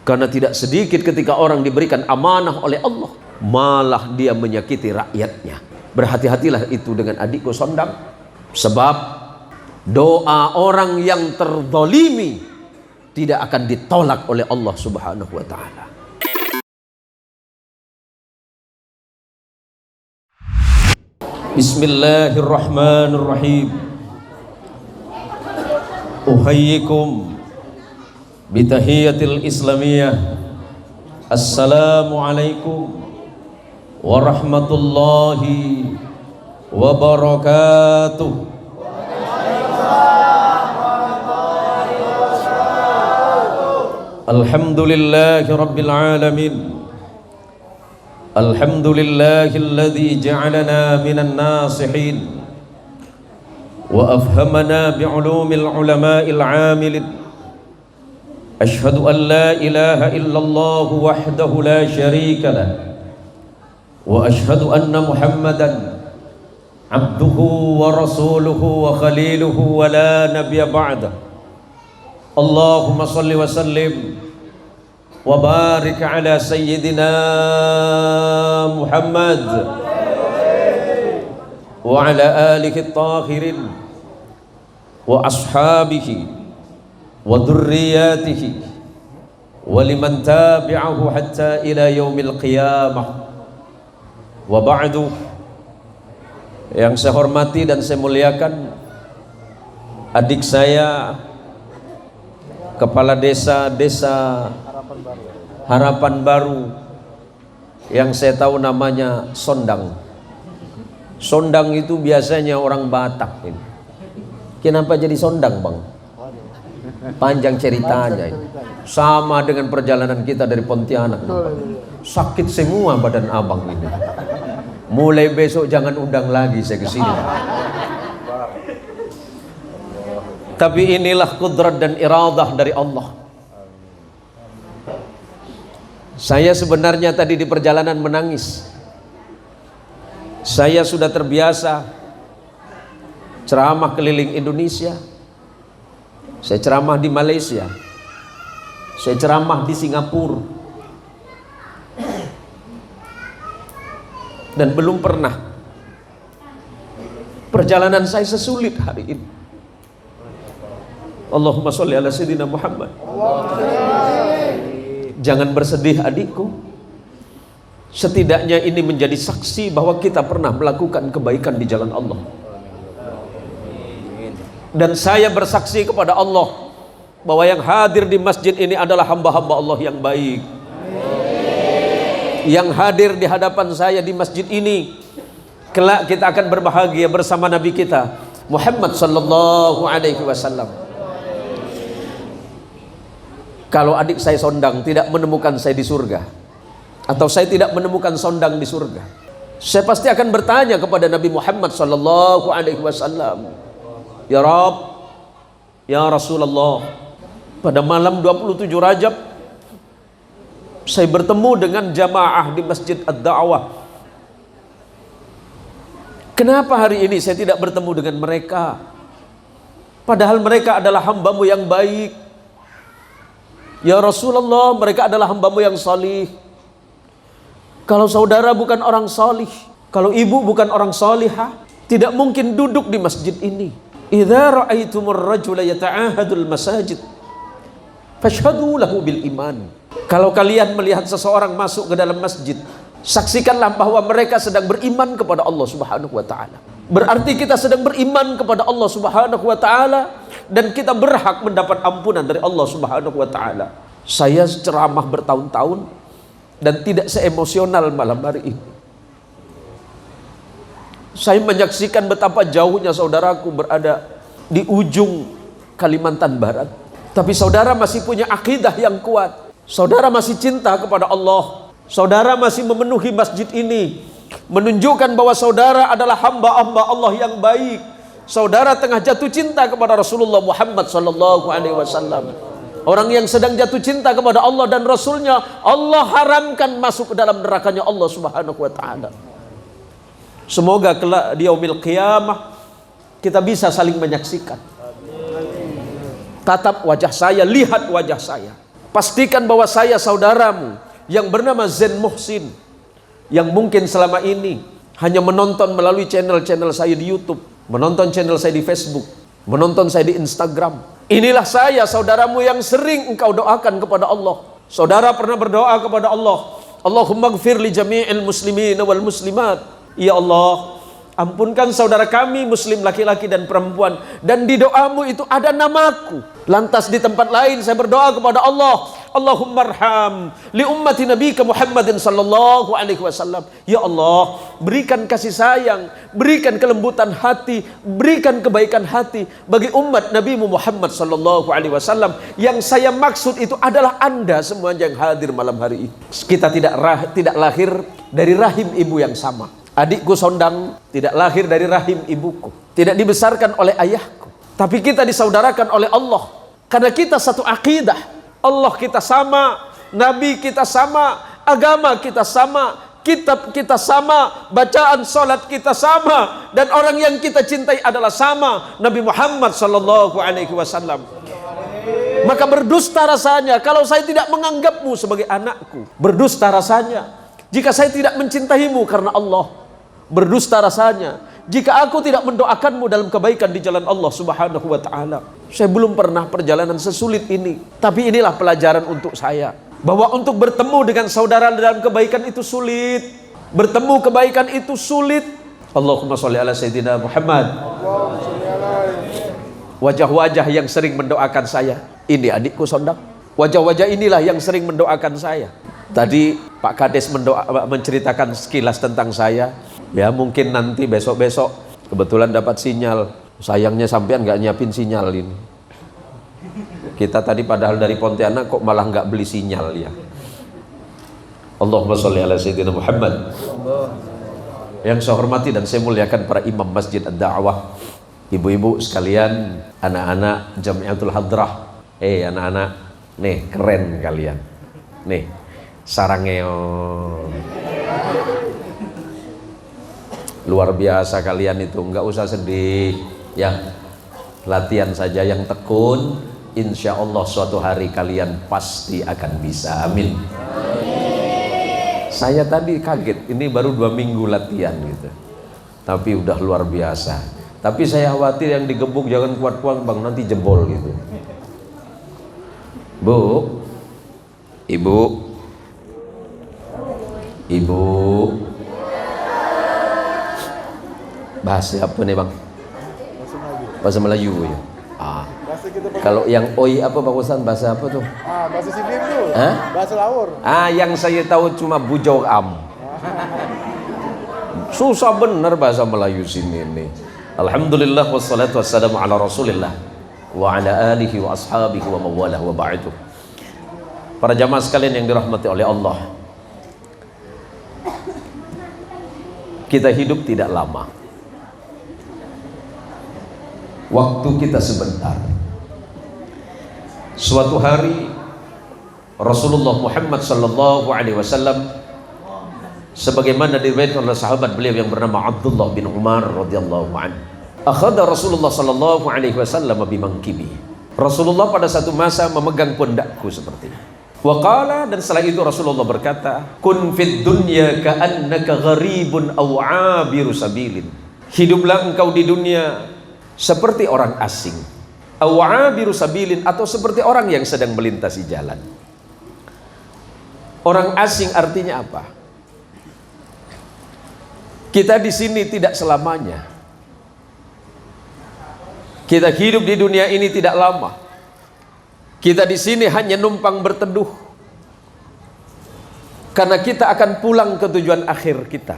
Karena tidak sedikit ketika orang diberikan amanah oleh Allah, malah dia menyakiti rakyatnya. Berhati-hatilah itu dengan adikku Sondang. Sebab doa orang yang terzalimi tidak akan ditolak oleh Allah Subhanahu wa ta'ala. Bismillahirrahmanirrahim. Uhayyikum bitahiyatil islamiyah. Assalamualaikum warahmatullahi wabarakatuh. Alhamdulillahi rabbil alamin. Alhamdulillahilladzi ja'alana minan nasihin wa afhamana bi'ulumil ulama'il 'amilin. Ashhadu an la ilaha illallah wahdahu la syarika lah wa ashhadu anna Muhammadan abduhu wa rasuluhu wa khaliluhu wa la nabiyya ba'da. Allahumma salli wa sallim wa barik ala sayyidina Muhammad wa ala alihi at-tahirin wa ashabihi wa dhurriyyatihi wa liman tabi'ahu hatta ila yaumil qiyamah. Wa ba'du. Yang saya hormati dan saya muliakan adik saya, Kepala Desa Harapan Baru, yang saya tahu namanya Sondang. Sondang itu biasanya orang Batak ini. Kenapa jadi Sondang, Bang? Panjang ceritanya ini. Sama dengan perjalanan kita dari Pontianak. Sakit semua badan abang ini. Mulai besok jangan undang lagi saya ke sini. Tapi inilah kudrat dan iradah dari Allah. Saya sebenarnya tadi di perjalanan menangis. Saya sudah terbiasa ceramah keliling Indonesia. Saya ceramah di Malaysia. Saya ceramah di Singapura. Dan belum pernah perjalanan saya sesulit hari ini. Allahumma sholli ala sayyidina Muhammad. Jangan bersedih adikku. Setidaknya ini menjadi saksi bahwa kita pernah melakukan kebaikan di jalan Allah. Dan saya bersaksi kepada Allah bahwa yang hadir di masjid ini adalah hamba-hamba Allah yang baik. Yang hadir di hadapan saya di masjid ini, kelak kita akan berbahagia bersama Nabi kita Muhammad sallallahu alaihi wasallam. Kalau adik saya Sondang tidak menemukan saya di surga, atau saya tidak menemukan Sondang di surga, saya pasti akan bertanya kepada Nabi Muhammad sallallahu alaihi wasallam, ya Rabb, ya Rasulullah, pada malam 27 Rajab saya bertemu dengan jamaah di Masjid Ad-Da'wah. Kenapa hari ini saya tidak bertemu dengan mereka? Padahal mereka adalah hamba-Mu yang baik. Ya Rasulullah, mereka adalah hamba-Mu yang salih. Kalau saudara bukan orang salih, kalau ibu bukan orang salihah, tidak mungkin duduk di masjid ini. Idza ra'aitumur rajula yata'ahadul masajid fashhadu lahu bil iman. Kalau kalian melihat seseorang masuk ke dalam masjid, saksikanlah bahwa mereka sedang beriman kepada Allah Subhanahu wa ta'ala. Berarti kita sedang beriman kepada Allah Subhanahu wa ta'ala, dan kita berhak mendapat ampunan dari Allah Subhanahu wa ta'ala. Saya ceramah bertahun-tahun dan tidak seemosional malam hari ini. Saya menyaksikan betapa jauhnya saudaraku berada di ujung Kalimantan Barat, tapi saudara masih punya akidah yang kuat. Saudara masih cinta kepada Allah. Saudara masih memenuhi masjid ini, menunjukkan bahwa saudara adalah hamba-hamba Allah yang baik. Saudara tengah jatuh cinta kepada Rasulullah Muhammad sallallahu alaihi wasallam. Orang yang sedang jatuh cinta kepada Allah dan Rasulnya, Allah haramkan masuk ke dalam nerakanya Allah Subhanahu wa ta'ala. Semoga kelak di yaumil qiyamah kita bisa saling menyaksikan. Tatap wajah saya, lihat wajah saya. Pastikan bahwa saya saudaramu yang bernama Zain Muhsin, yang mungkin selama ini hanya menonton melalui channel-channel saya di YouTube, menonton channel saya di Facebook, menonton saya di Instagram. Inilah saya, saudaramu yang sering engkau doakan kepada Allah. Saudara pernah berdoa kepada Allah, Allahumma gfir li jami'il muslimin wal muslimat. Ya Allah, ampunkan saudara kami muslim laki-laki dan perempuan. Dan di doamu itu ada namaku. Lantas di tempat lain saya berdoa kepada Allah, Allahumma arham li ummati nabika Muhammadin sallallahu alaihi wasallam. Ya Allah, berikan kasih sayang, berikan kelembutan hati, berikan kebaikan hati bagi umat Nabi Muhammad sallallahu alaihi wasallam. Yang saya maksud itu adalah Anda semua yang hadir malam hari ini. Kita tidak lahir dari rahim ibu yang sama. Adikku Sondang tidak lahir dari rahim ibuku, tidak dibesarkan oleh ayahku, tapi kita disaudarakan oleh Allah karena kita satu akidah. Allah kita sama, Nabi kita sama, agama kita sama, kitab kita sama, bacaan salat kita sama, dan orang yang kita cintai adalah sama, Nabi Muhammad sallallahu alaihi wasallam. Maka berdusta rasanya kalau saya tidak menganggapmu sebagai anakku. Berdusta rasanya jika saya tidak mencintaimu karena Allah. Berdusta rasanya jika aku tidak mendoakanmu dalam kebaikan di jalan Allah subhanahu wa ta'ala. Saya belum pernah perjalanan sesulit ini, tapi inilah pelajaran untuk saya, bahwa untuk bertemu dengan saudara dalam kebaikan itu sulit, bertemu kebaikan itu sulit. Allahumma sholli ala sayyidina Muhammad. Wajah-wajah yang sering mendoakan saya, ini adikku Sondang. Wajah-wajah inilah yang sering mendoakan saya. Tadi Pak Kades menceritakan sekilas tentang saya. Ya mungkin nanti besok-besok kebetulan dapat sinyal. Sayangnya sampean nggak nyiapin sinyal ini. Kita tadi padahal dari Pontianak kok malah nggak beli sinyal ya. Allahumma sholli ala sayyidina Muhammad. Yang saya hormati dan saya muliakan para imam Masjid Ad-Da'wah, ibu-ibu sekalian, anak-anak Jamiatul Hadrah. Anak-anak, nih keren kalian. Nih sarangeo. Luar biasa kalian itu, nggak usah sedih ya, latihan saja yang tekun, insya Allah suatu hari kalian pasti akan bisa. Amin. Saya tadi kaget, ini baru 2 minggu latihan gitu, tapi udah luar biasa. Tapi saya khawatir yang digebuk jangan kuat-kuat bang, nanti jebol gitu. Ibu bahasa apa nih bang? Bahasa Melayu ya. Kalau yang oi apa Pak Ustaz, bahasa apa tuh? Bahasa Sibir tuh. Bahasa Laur. Yang saya tahu cuma bujau am. Susah bener bahasa Melayu sini nih. Alhamdulillah wassalatu wassalamu ala Rasulillah wa ala alihi wa ashabihi wa mawalah wa ba'du. Para jamaah sekalian yang dirahmati oleh Allah, kita hidup tidak lama. Waktu kita sebentar. Suatu hari Rasulullah Muhammad sallallahu alaihi wasallam, sebagaimana diriwayatkan oleh sahabat beliau yang bernama Abdullah bin Umar radhiyallahu anhu, akhadha Rasulullah sallallahu alaihi wasallam bimangkibi. Rasulullah pada satu masa memegang pundakku seperti ini. Wa qala, dan setelah itu Rasulullah berkata, kun fid dunya ka'annaka gharibun aw 'abiru sabilin. Hiduplah engkau di dunia seperti orang asing, awabiru sabilin, atau seperti orang yang sedang melintasi jalan. Orang asing artinya apa? Kita di sini tidak selamanya. Kita hidup di dunia ini tidak lama. Kita di sini hanya numpang berteduh, karena kita akan pulang ke tujuan akhir kita.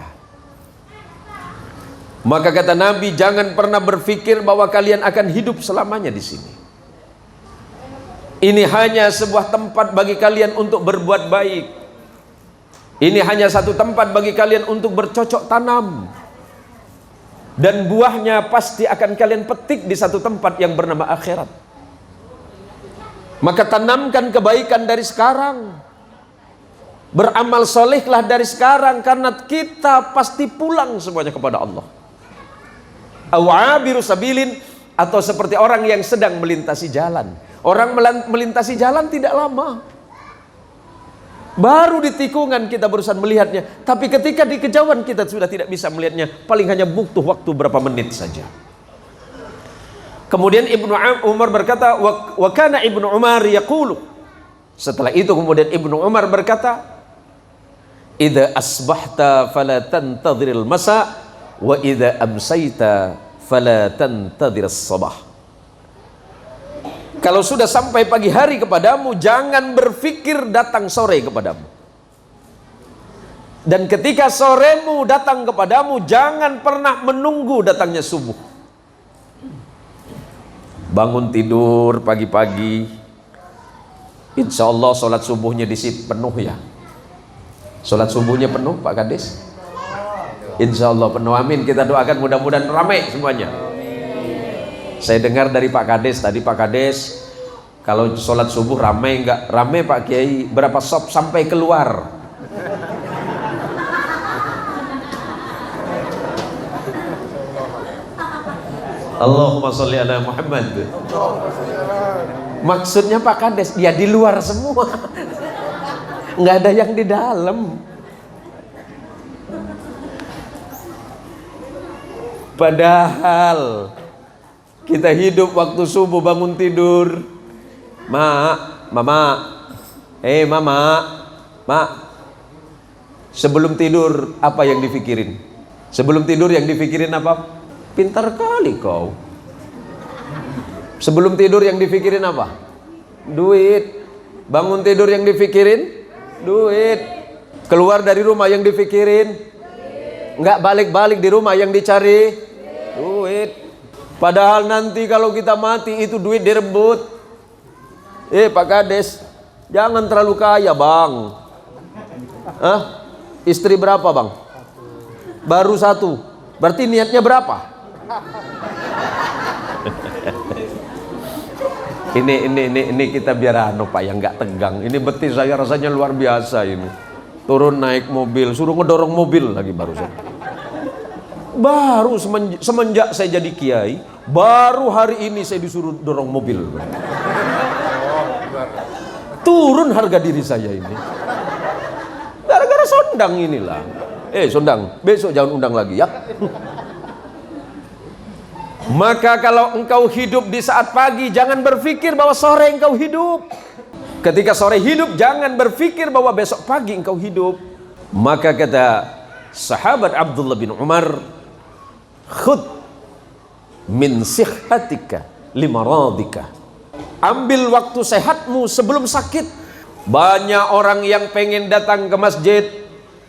Maka kata Nabi, jangan pernah berpikir bahwa kalian akan hidup selamanya di sini. Ini hanya sebuah tempat bagi kalian untuk berbuat baik. Ini hanya satu tempat bagi kalian untuk bercocok tanam. Dan buahnya pasti akan kalian petik di satu tempat yang bernama akhirat. Maka tanamkan kebaikan dari sekarang. Beramal solehlah dari sekarang, karena kita pasti pulang semuanya kepada Allah. Awabiru sabilin, atau seperti orang yang sedang melintasi jalan. Orang melintasi jalan tidak lama. Baru di tikungan kita berusaha melihatnya, tapi ketika di kejauhan kita sudah tidak bisa melihatnya, paling hanya butuh waktu berapa menit saja. Kemudian Ibnu Umar berkata, wa kana Ibnu Umar yaqulu. Setelah itu kemudian Ibnu Umar berkata, idza asbahta fala tantadhiril masa wa idza amsayta fala tantadhiras sabah. Kalau sudah sampai pagi hari kepadamu, jangan berpikir datang sore kepadamu. Dan ketika soremu datang kepadamu, jangan pernah menunggu datangnya subuh. Bangun tidur pagi-pagi, insya Allah sholat subuhnya penuh ya. Sholat subuhnya penuh Pak Kades? Insya Allah penuh, amin. Kita doakan mudah-mudahan ramai semuanya. Saya dengar dari Pak Kades tadi, Pak Kades kalau sholat subuh ramai enggak? Ramai Pak Kiai, berapa sop sampai keluar. Allahumma sholli ala Muhammad. Maksudnya Pak Kades, dia di luar semua, nggak ada yang di dalam. Padahal kita hidup waktu subuh bangun tidur, mama, sebelum tidur apa yang dipikirin? Sebelum tidur yang dipikirin apa? Pintar kali kau. Sebelum tidur yang dipikirin apa? Duit. Bangun tidur yang dipikirin? Duit. Keluar dari rumah yang dipikirin? Nggak balik-balik di rumah yang dicari? Duit. Padahal nanti kalau kita mati itu duit direbut. Pak Kades, jangan terlalu kaya bang. Istri berapa bang? Baru satu. Berarti niatnya berapa? Ini kita biar Pak yang nggak tegang. Ini betis saya rasanya luar biasa ini. Turun naik mobil, suruh ngedorong mobil lagi barusan. Baru semenjak saya jadi kiai, baru hari ini saya disuruh dorong mobil. Turun harga diri saya ini. Gara-gara Sondang inilah. Sondang, besok jangan undang lagi ya. Maka kalau engkau hidup di saat pagi, jangan berpikir bahwa sore engkau hidup. Ketika sore hidup, jangan berpikir bahwa besok pagi engkau hidup. Maka kata sahabat Abdullah bin Umar, khud min sihhatika limaradika. Ambil waktu sehatmu sebelum sakit. Banyak orang yang pengen datang ke masjid,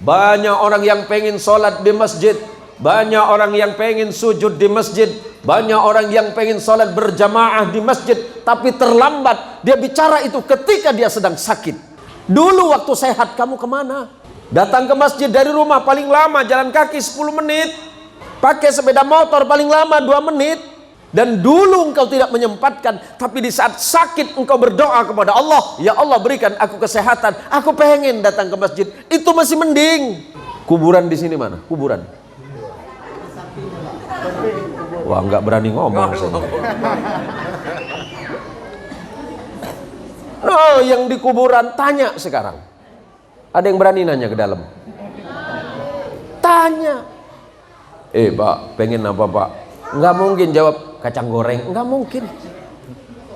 banyak orang yang pengen sholat di masjid, banyak orang yang pengen sujud di masjid, banyak orang yang pengen sholat berjamaah di masjid, tapi terlambat. Dia bicara itu ketika dia sedang sakit. Dulu waktu sehat kamu kemana? Datang ke masjid dari rumah paling lama jalan kaki 10 menit, pakai sepeda motor paling lama 2 menit. Dan dulu engkau tidak menyempatkan, tapi di saat sakit engkau berdoa kepada Allah, ya Allah berikan aku kesehatan, aku pengen datang ke masjid. Itu masih mending. Kuburan di sini mana? Kuburan. Wah, nggak berani ngomong saya. Oh, yang di kuburan tanya sekarang. Ada yang berani nanya ke dalam? Tanya. Pak, pengen apa Pak? Nggak mungkin jawab kacang goreng, nggak mungkin.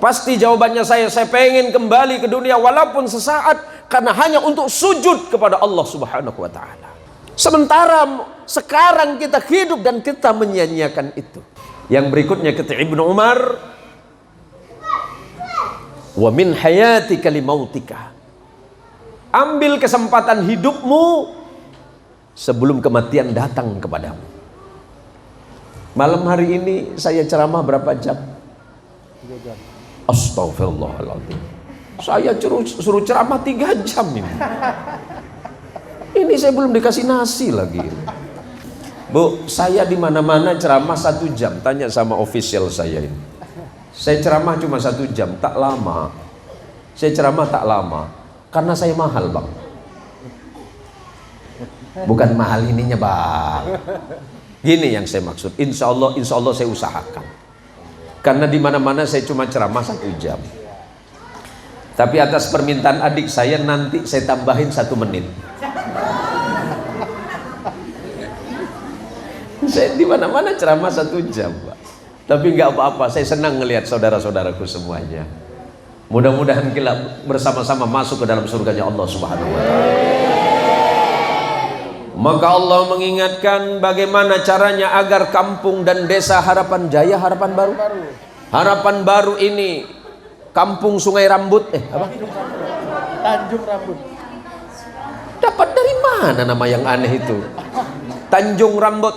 Pasti jawabannya saya pengen kembali ke dunia walaupun sesaat, karena hanya untuk sujud kepada Allah Subhanahu wa Ta'ala. Sementara sekarang kita hidup dan kita menyia-nyiakan itu. Yang berikutnya kata Ibnu Umar, wa min hayatika limautika. Ambil kesempatan hidupmu sebelum kematian datang kepadamu. Malam hari ini saya ceramah berapa jam? 3 jam. Astagfirullahaladzim. Saya suruh ceramah 3 jam ini. Ini saya belum dikasih nasi lagi. Bu, saya di mana-mana ceramah 1 jam. Tanya sama official saya ini. Saya ceramah cuma 1 jam, tak lama. Saya ceramah tak lama, karena saya mahal bang. Bukan mahal ininya bang. Gini yang saya maksud. Insya Allah saya usahakan. Karena di mana-mana saya cuma ceramah 1 jam. Tapi atas permintaan adik saya nanti saya tambahin 1 menit. Saya di mana-mana ceramah 1 jam, Pak. Tapi nggak apa-apa, saya senang ngelihat saudara-saudaraku semuanya. Mudah-mudahan kita bersama-sama masuk ke dalam surganya Allah Subhanahu wa Ta'ala. Maka Allah mengingatkan bagaimana caranya agar kampung dan desa Harapan Jaya, Harapan Baru ini Kampung Sungai Rambut, Tanjung Rambut. Dapat dari mana nama yang aneh itu? Tanjung Rambut.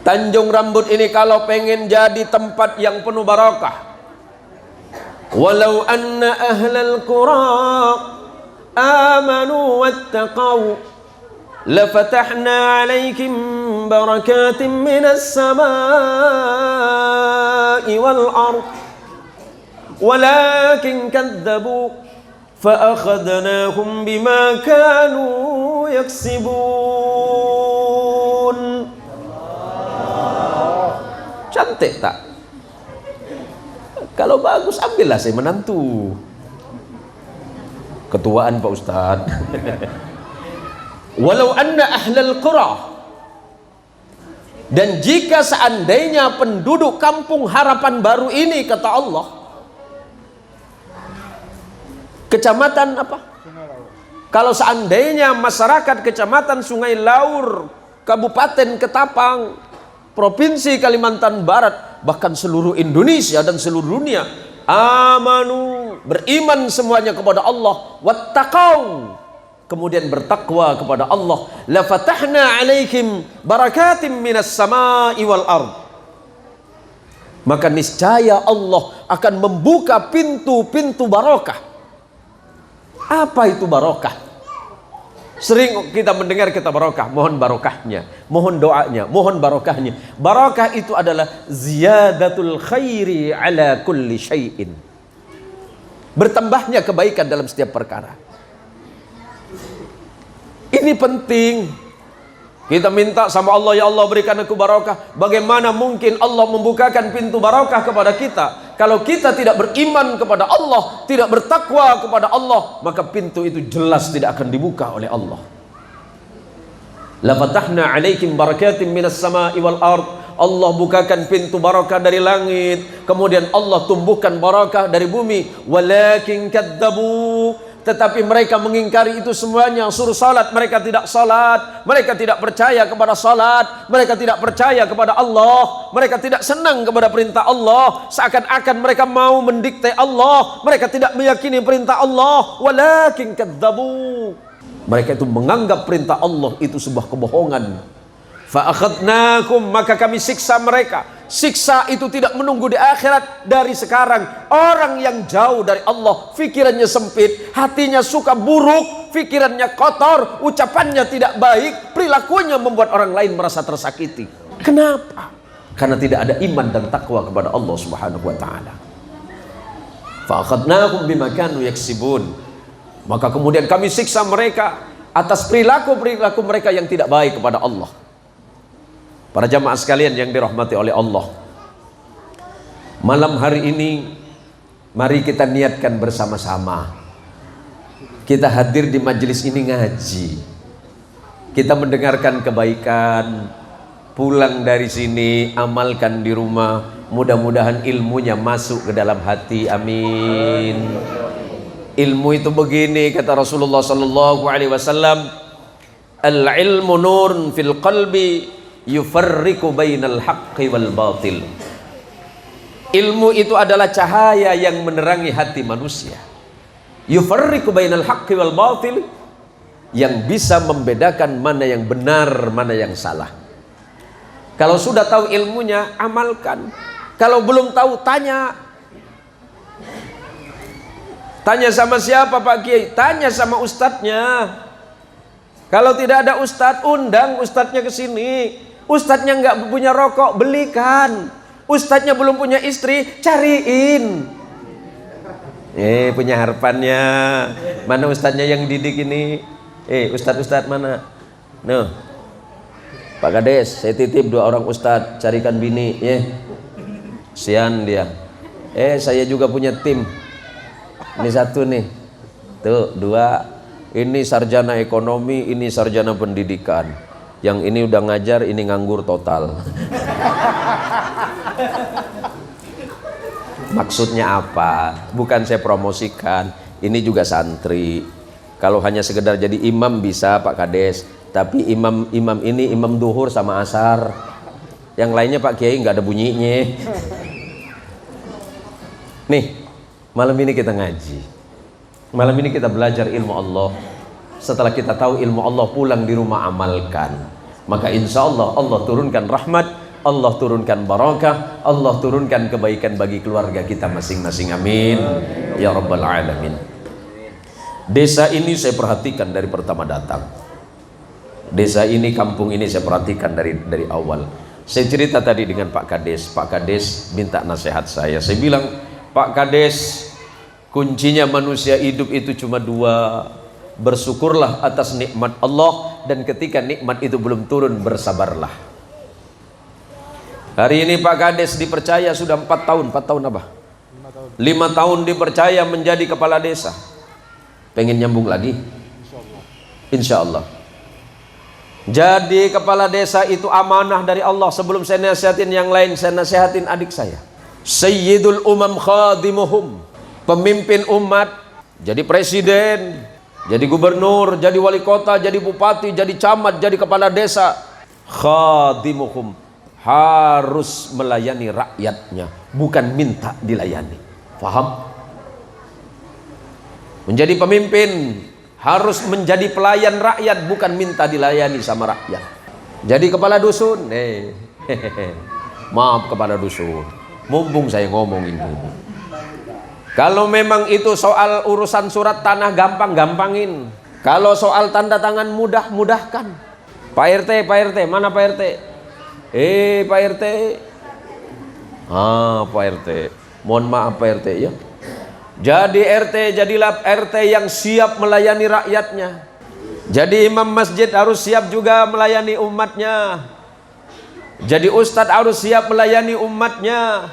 Tanjung Rambut ini kalau pengen jadi tempat yang penuh barakah. Walau anna ahlal qura amanu wattaqau lafatahna alaikum barakatim minas samai wal ard walakin kadzabu فأخذناهم بما كانوا يكسبون. Cantik tak? Kalau bagus ambillah saya menantu. Ketuaan Pak Ustadz. Walau anna ahlal qura, dan jika seandainya penduduk kampung Harapan Baru ini, kata Allah, kecamatan apa? Kalau seandainya masyarakat kecamatan Sungai Laur, Kabupaten Ketapang, Provinsi Kalimantan Barat, bahkan seluruh Indonesia dan seluruh dunia, amanu, beriman semuanya kepada Allah, wattaqau, kemudian bertakwa kepada Allah, la fatahna alaihim barakatim minas samai wal ard, maka niscaya Allah akan membuka pintu-pintu barakah. Apa itu barakah? Sering kita mendengar kata barakah, mohon barokahnya, mohon doanya, mohon barokahnya. Barakah itu adalah ziyadatul khairi ala kulli syai'in, bertambahnya kebaikan dalam setiap perkara. Ini penting. Kita minta sama Allah, ya Allah berikan aku barakah. Bagaimana mungkin Allah membukakan pintu barakah kepada kita kalau kita tidak beriman kepada Allah, tidak bertakwa kepada Allah? Maka pintu itu jelas tidak akan dibuka oleh Allah. La fatahna alaikum barakatim minas samai wal ard. Allah bukakan pintu barakah dari langit, kemudian Allah tumbuhkan barakah dari bumi. Walakin kadzabu, tetapi mereka mengingkari itu semuanya. Suruh salat, mereka tidak salat. Mereka tidak percaya kepada salat. Mereka tidak percaya kepada Allah. Mereka tidak senang kepada perintah Allah. Seakan-akan mereka mau mendikte Allah. Mereka tidak meyakini perintah Allah. Walakin kadzabu, mereka itu menganggap perintah Allah itu sebuah kebohongan. Fa'akhadnakum, maka kami siksa mereka. Siksa itu tidak menunggu di akhirat, dari sekarang. Orang yang jauh dari Allah, fikirannya sempit, hatinya suka buruk, fikirannya kotor, ucapannya tidak baik, perilakunya membuat orang lain merasa tersakiti. Kenapa? Karena tidak ada iman dan takwa kepada Allah Subhanahu wa ta'ala. Fa'akhadnakum bima kanu yaksibun, maka kemudian kami siksa mereka atas perilaku-perilaku mereka yang tidak baik kepada Allah. Para jamaah sekalian yang dirahmati oleh Allah, malam hari ini mari kita niatkan bersama-sama. Kita hadir di majelis ini ngaji, kita mendengarkan kebaikan, pulang dari sini amalkan di rumah. Mudah-mudahan ilmunya masuk ke dalam hati, amin. Ilmu itu begini, kata Rasulullah sallallahu alaihi wasallam, al-ilmu nurun fil qalbi yufarriqu bainal haqqi wal batil. Ilmu itu adalah cahaya yang menerangi hati manusia. Yufarriqu bainal haqqi wal batil, yang bisa membedakan mana yang benar, mana yang salah. Kalau sudah tahu ilmunya, amalkan. Kalau belum tahu, tanya. Tanya sama siapa Pak Kiai? Tanya sama ustadznya. Kalau tidak ada ustadz, undang ustadznya ke sini. Ustadznya nggak punya rokok, belikan. Ustadznya belum punya istri, cariin. Punya harapannya. Mana ustadznya yang didik ini? Ustadz mana? Noh, Pak Kades, saya titip 2 orang ustadz, carikan bini. Sian dia. Saya juga punya tim. Ini satu nih. Tuh, dua. Ini sarjana ekonomi, ini sarjana pendidikan. Yang ini udah ngajar, ini nganggur total. Maksudnya apa? Bukan saya promosikan. Ini juga santri. Kalau hanya sekedar jadi imam bisa Pak Kades. Tapi imam ini imam duhur sama asar. Yang lainnya Pak Kiai nggak ada bunyinya. Nih, malam ini kita ngaji. Malam ini kita belajar ilmu Allah. Setelah kita tahu ilmu Allah, pulang di rumah amalkan. Maka insya Allah Allah turunkan rahmat, Allah turunkan barakah, Allah turunkan kebaikan bagi keluarga kita masing-masing. Amin ya rabbal alamin. Desa ini saya perhatikan dari pertama datang. Desa ini, kampung ini saya perhatikan dari awal. Saya cerita tadi dengan Pak Kades. Pak Kades minta nasihat saya. Saya bilang, Pak Kades, kuncinya manusia hidup itu cuma dua. Bersyukurlah atas nikmat Allah, dan ketika nikmat itu belum turun, bersabarlah. Hari ini Pak Kades dipercaya sudah 4 tahun. 4 tahun apa? 5 tahun dipercaya menjadi kepala desa. Pengen nyambung lagi? Insya Allah. Jadi kepala desa itu amanah dari Allah. Sebelum saya nasihatin yang lain, saya nasihatin adik saya. Sayyidul umam khadimuhum. Pemimpin umat. Jadi presiden, jadi gubernur, jadi wali kota, jadi bupati, jadi camat, jadi kepala desa. Khadimuhum. Harus melayani rakyatnya, bukan minta dilayani. Paham? Menjadi pemimpin harus menjadi pelayan rakyat, bukan minta dilayani sama rakyat. Jadi kepala dusun, maaf kepala dusun, mumpung saya ngomongin ini. Kalau memang itu soal urusan surat tanah, gampang-gampangin. Kalau soal tanda tangan, mudah-mudahkan. Pak RT, mana Pak RT? Pak RT. Pak RT. Mohon maaf Pak RT ya. Jadi RT, jadilah RT yang siap melayani rakyatnya. Jadi imam masjid harus siap juga melayani umatnya. Jadi ustadz harus siap melayani umatnya.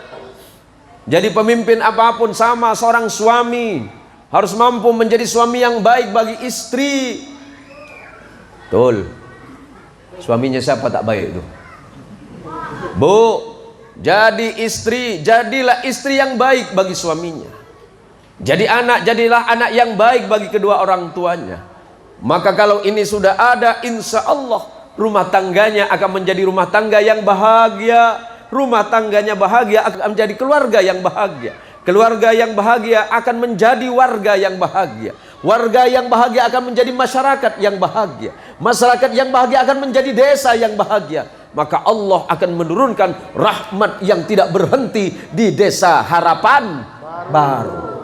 Jadi pemimpin apapun sama, seorang suami harus mampu menjadi suami yang baik bagi istri. Betul. Suaminya siapa tak baik itu? Bu, jadi istri, jadilah istri yang baik bagi suaminya. Jadi anak, jadilah anak yang baik bagi kedua orang tuanya. Maka kalau ini sudah ada, insya Allah rumah tangganya akan menjadi rumah tangga yang bahagia. Rumah tangganya bahagia akan menjadi keluarga yang bahagia. Keluarga yang bahagia akan menjadi warga yang bahagia. Warga yang bahagia akan menjadi masyarakat yang bahagia. Masyarakat yang bahagia akan menjadi desa yang bahagia. Maka Allah akan menurunkan rahmat yang tidak berhenti di desa harapan baru.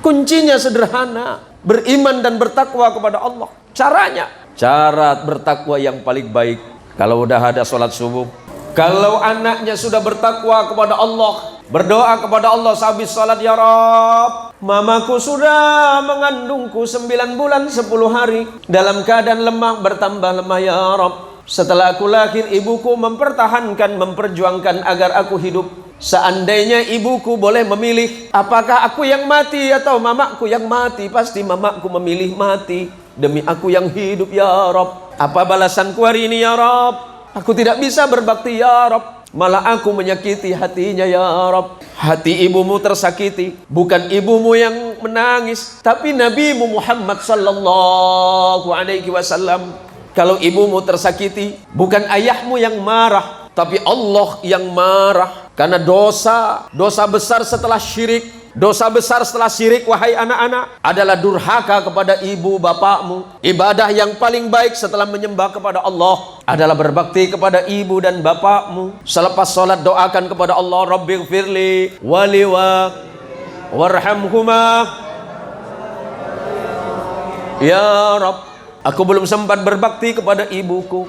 Kuncinya sederhana, beriman dan bertakwa kepada Allah. Caranya, cara bertakwa yang paling baik. Kalau udah ada sholat subuh, kalau anaknya sudah bertakwa kepada Allah, berdoa kepada Allah sehabis sholat, ya Rabb, mamaku sudah mengandungku 9 bulan 10 hari dalam keadaan lemah, bertambah lemah ya Rabb. Setelah aku lahir, ibuku mempertahankan, memperjuangkan agar aku hidup. Seandainya ibuku boleh memilih, apakah aku yang mati atau mamaku yang mati, pasti mamaku memilih mati demi aku yang hidup ya Rabb. Apa balasanku hari ini ya Rabb? Aku tidak bisa berbakti ya Rabb, malah aku menyakiti hatinya ya Rabb. Hati ibumu tersakiti, bukan ibumu yang menangis, tapi Nabimu Muhammad sallallahu alaihi wasallam. Kalau ibumu tersakiti, bukan ayahmu yang marah, tapi Allah yang marah. Karena dosa besar setelah syirik, dosa besar setelah syirik, wahai anak-anak, adalah durhaka kepada ibu bapakmu. Ibadah yang paling baik setelah menyembah kepada Allah adalah berbakti kepada ibu dan bapakmu. Selepas sholat, doakan kepada Allah, Rabbighfirli wali warhamhuma. Ya Rabb, aku belum sempat berbakti kepada ibuku,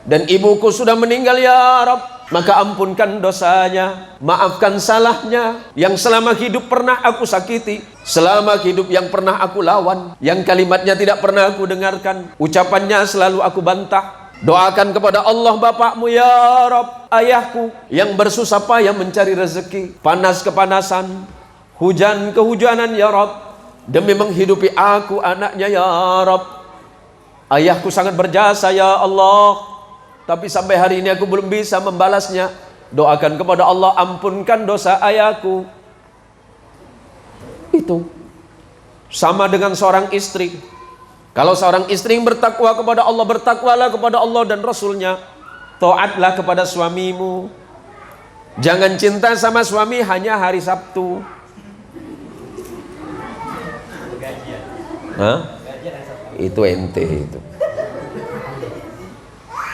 dan ibuku sudah meninggal ya Rabb. Maka ampunkan dosanya, maafkan salahnya yang selama hidup pernah aku sakiti, selama hidup yang pernah aku lawan, yang kalimatnya tidak pernah aku dengarkan, ucapannya selalu aku bantah. Doakan kepada Allah bapakmu ya Rabb, ayahku yang bersusah payah mencari rezeki, panas kepanasan, hujan kehujanan ya Rabb, demi menghidupi aku anaknya ya Rabb. Ayahku sangat berjasa ya Allah, tapi sampai hari ini aku belum bisa membalasnya. Doakan kepada Allah, ampunkan dosa ayahku. Itu sama dengan seorang istri. Kalau seorang istri yang bertakwa kepada Allah, bertakwalah kepada Allah dan Rasulnya. Taatlah kepada suamimu. Jangan cinta sama suami hanya hari Sabtu. Hah? Itu ente itu.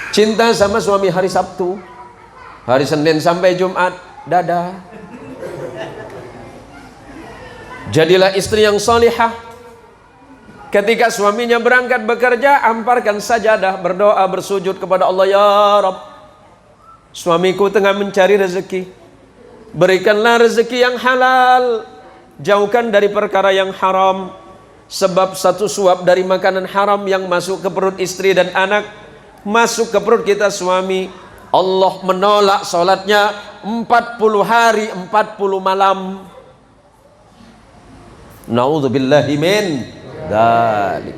Cinta sama suami hari Sabtu. Hari Senin sampai Jumat, dadah. Jadilah istri yang salihah. Ketika suaminya berangkat bekerja, amparkan sajadah, berdoa, bersujud kepada Allah, ya Rabb, suamiku tengah mencari rezeki, berikanlah rezeki yang halal, jauhkan dari perkara yang haram. Sebab satu suap dari makanan haram yang masuk ke perut istri dan anak, masuk ke perut kita suami, Allah menolak sholatnya 40 hari 40 malam. Na'udzubillahi min dzalik.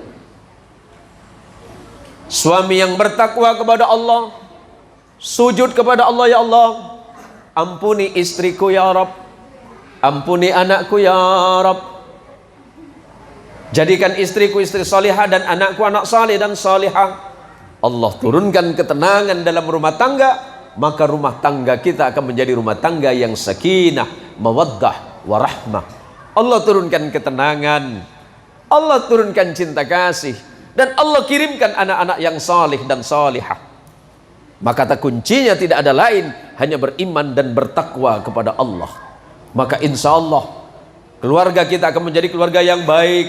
Suami yang bertakwa kepada Allah, sujud kepada Allah, ya Allah, ampuni istriku ya Rabb, ampuni anakku ya Rabb. Jadikan istriku istri salihah dan anakku anak salih dan salihah. Allah turunkan ketenangan dalam rumah tangga, maka rumah tangga kita akan menjadi rumah tangga yang sakinah, mawaddah, warahmah. Allah turunkan ketenangan, Allah turunkan cinta kasih, dan Allah kirimkan anak-anak yang salih dan salihah. Maka kata kuncinya tidak ada lain, hanya beriman dan bertakwa kepada Allah. Maka insya Allah keluarga kita akan menjadi keluarga yang baik,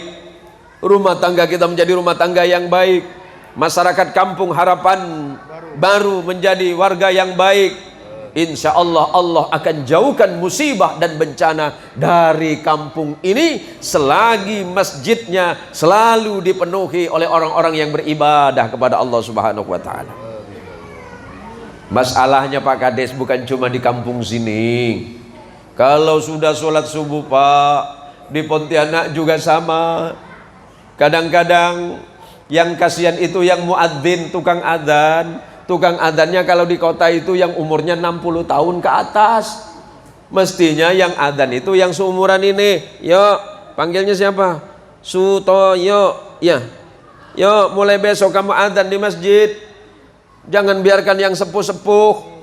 rumah tangga kita menjadi rumah tangga yang baik, masyarakat kampung harapan baru menjadi warga yang baik. Insya Allah Allah akan jauhkan musibah dan bencana dari kampung ini selagi masjidnya selalu dipenuhi oleh orang-orang yang beribadah kepada Allah Subhanahu wa Ta'ala. Masalahnya Pak Kades bukan cuma di kampung sini. Kalau sudah sholat subuh Pak, di Pontianak juga sama. Kadang-kadang yang kasihan itu yang muadzin, tukang adzan. Tukang adzannya kalau di kota itu yang umurnya 60 tahun ke atas. Mestinya yang adzan itu yang seumuran ini. Yuk, panggilnya siapa? Sutoyo. Ya. Yuk, mulai besok kamu adzan di masjid. Jangan biarkan yang sepuh-sepuh.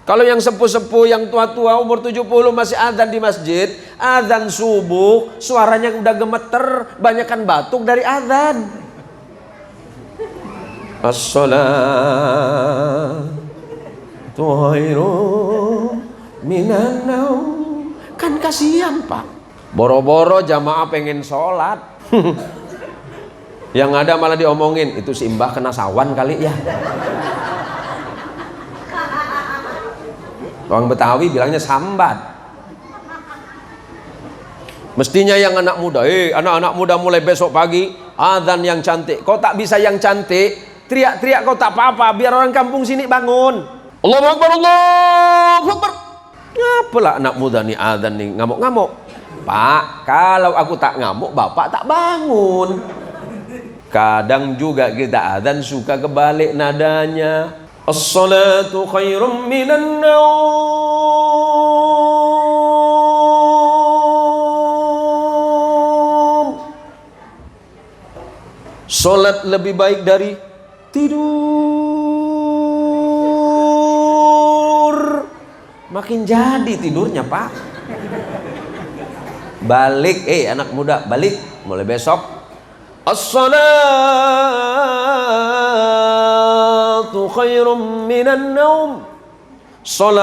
Kalau yang sepuh-sepuh, yang tua-tua umur 70 masih adzan di masjid, adzan subuh, suaranya udah gemeter, banyakan batuk dari adzan. As-salatu khairum minan naum. Kan kasihan Pak, boro-boro jamaah pengen sholat yang ada malah diomongin, itu si Mbah kena sawan kali ya. Orang Betawi bilangnya sambat. Mestinya yang anak muda, anak-anak muda mulai besok pagi adzan yang cantik. Kau tak bisa yang cantik, teriak-teriak kau tak apa-apa, biar orang kampung sini bangun. Allahu Akbar, Allahu Akbar. Ngapalah anak muda nih adzan nih ngamuk-ngamuk. Pak, kalau aku tak ngamuk, bapak tak bangun. Kadang juga kita adzan suka kebalik nadanya. As-salatu khairum minan naum. Salat lebih baik dari tidur. Makin jadi tidurnya Pak. Balik, anak muda balik mulai besok. As-salatu khairum minan naum. Salat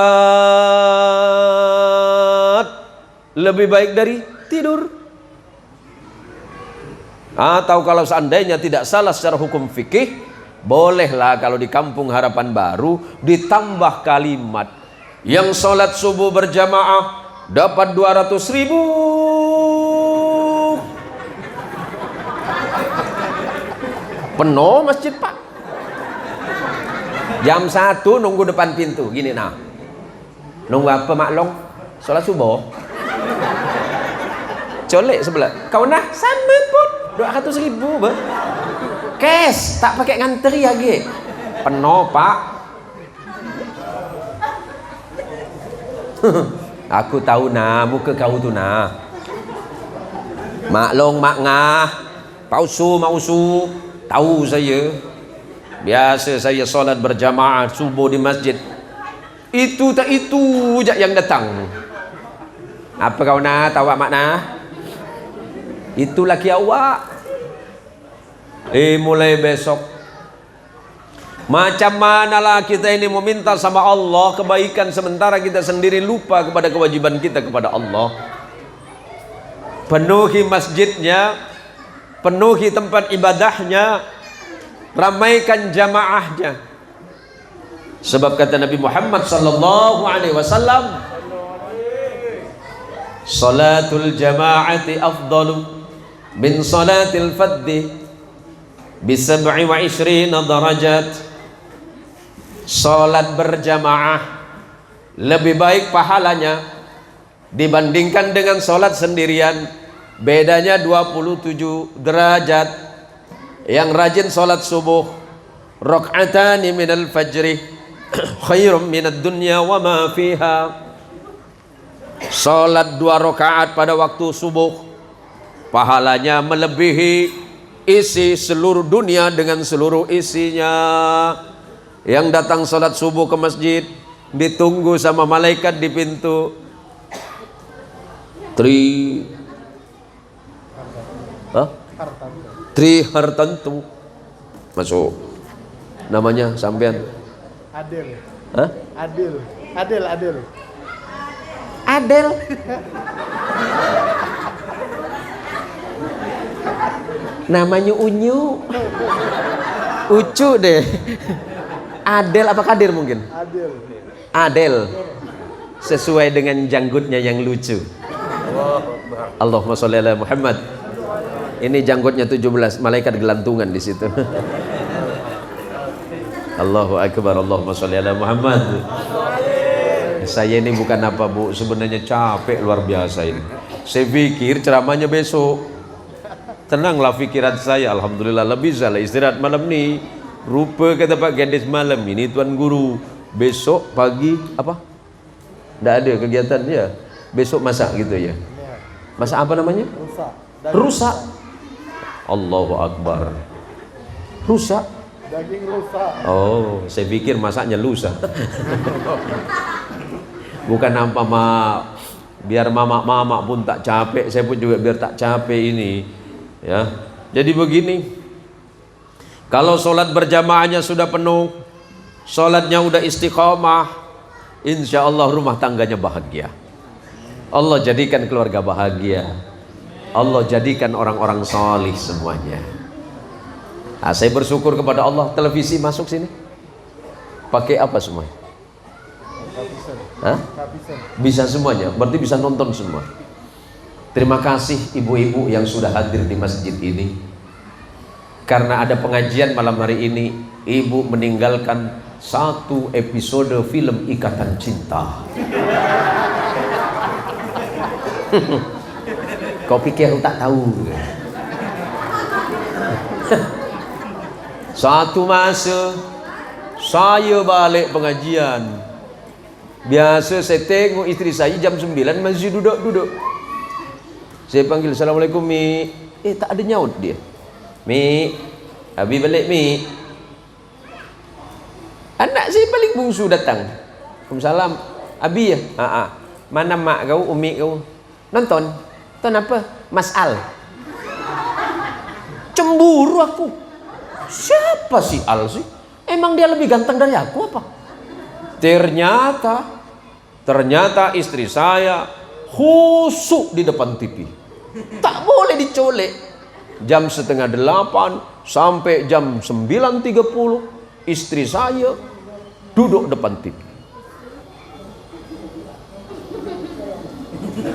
lebih baik dari tidur. Atau kalau seandainya tidak salah secara hukum fikih, bolehlah kalau di kampung harapan baru ditambah kalimat yang sholat subuh berjamaah dapat 200.000. Penuh masjid Pak. Jam 1 nunggu depan pintu gini nah. Nunggu apa maklong? Sholat subuh. Colek sebelah. Kau nah sama pun 200.000 bah. Cash, tak pakai nganteri lagi. Penuh pak. Aku tahu nah, muka kau tu nah. Maklong mak ngah, pausu, tahu saya. Biasa saya solat berjamaah subuh di masjid. Itu tak itu je yang datang. Apa kau nak tahu mak nah? Itu laki awak. Mulai besok macam manalah kita ini meminta sama Allah kebaikan sementara kita sendiri lupa kepada kewajiban kita kepada Allah. Penuhi masjidnya, penuhi tempat ibadahnya, ramaikan jamaahnya. Sebab kata Nabi Muhammad sallallahu alaihi wasallam, salatul jama'ati afdalu min salatil faddi bi 27 darajat. Salat berjamaah lebih baik pahalanya dibandingkan dengan salat sendirian. Bedanya 27 derajat. Yang rajin salat subuh, rak'atani minal fajri khairum minad dunya wa ma fiha. Salat 2 rakaat pada waktu subuh pahalanya melebihi isi seluruh dunia dengan seluruh isinya. Yang datang salat subuh ke masjid ditunggu sama malaikat di pintu. Tri hartantu masuk. Namanya sampean Adil. Hah? Adil. Adel. Namanya Unyu. Ucu deh. Adel apa Kadir mungkin? Adel. Sesuai dengan janggutnya yang lucu. Allahumma sholli ala Muhammad. Ini janggutnya 17, malaikat gelantungan di situ. Allahu akbar, Allahumma sholli ala Muhammad. Saya ini bukan apa bu, sebenarnya capek luar biasa ini. Saya pikir ceramahnya besok. Tenanglah pikiran saya, alhamdulillah lebih salah istirahat malam nih. Rupa kata Pak Gadis malam ini Tuan Guru besok pagi apa? Tidak ada kegiatan ya. Besok masak gitu ya. Masak apa namanya? Rusak. Allahu akbar. Rusak. Daging rusak. Oh, saya pikir masaknya lusa. Bukan apa biar mama pun tak capek, saya pun juga biar tak capek ini. Ya. Jadi begini. Kalau sholat berjamaahnya sudah penuh, sholatnya udah istiqomah, insya Allah rumah tangganya bahagia. Allah jadikan keluarga bahagia. Allah jadikan orang-orang solih semuanya. Nah, saya bersyukur kepada Allah. Televisi masuk sini pakai apa semua? Hah? Bisa semuanya, berarti bisa nonton semua. Terima kasih ibu-ibu yang sudah hadir di masjid ini. Karena ada pengajian malam hari ini, ibu meninggalkan 1 episode film Ikatan Cinta. Kau pikir aku tak tahu? Satu masa saya balik pengajian, biasa saya tengok istri saya jam 9 masih duduk-duduk. Saya panggil, Assalamualaikum Mi. Tak ada nyaut dia. Mi, Abi balik Mi. Anak saya paling bungsu datang. Waalaikumsalam. Abi ya? Mana mak kau, umi kau? Nonton. Nonton apa? Mas Al. Cemburu aku. Siapa si Al sih? Emang dia lebih ganteng dari aku apa? Ternyata istri saya khusuk di depan TV. Tak boleh dicolek. Jam 7:30 sampai jam 9:30 istri saya duduk depan TV.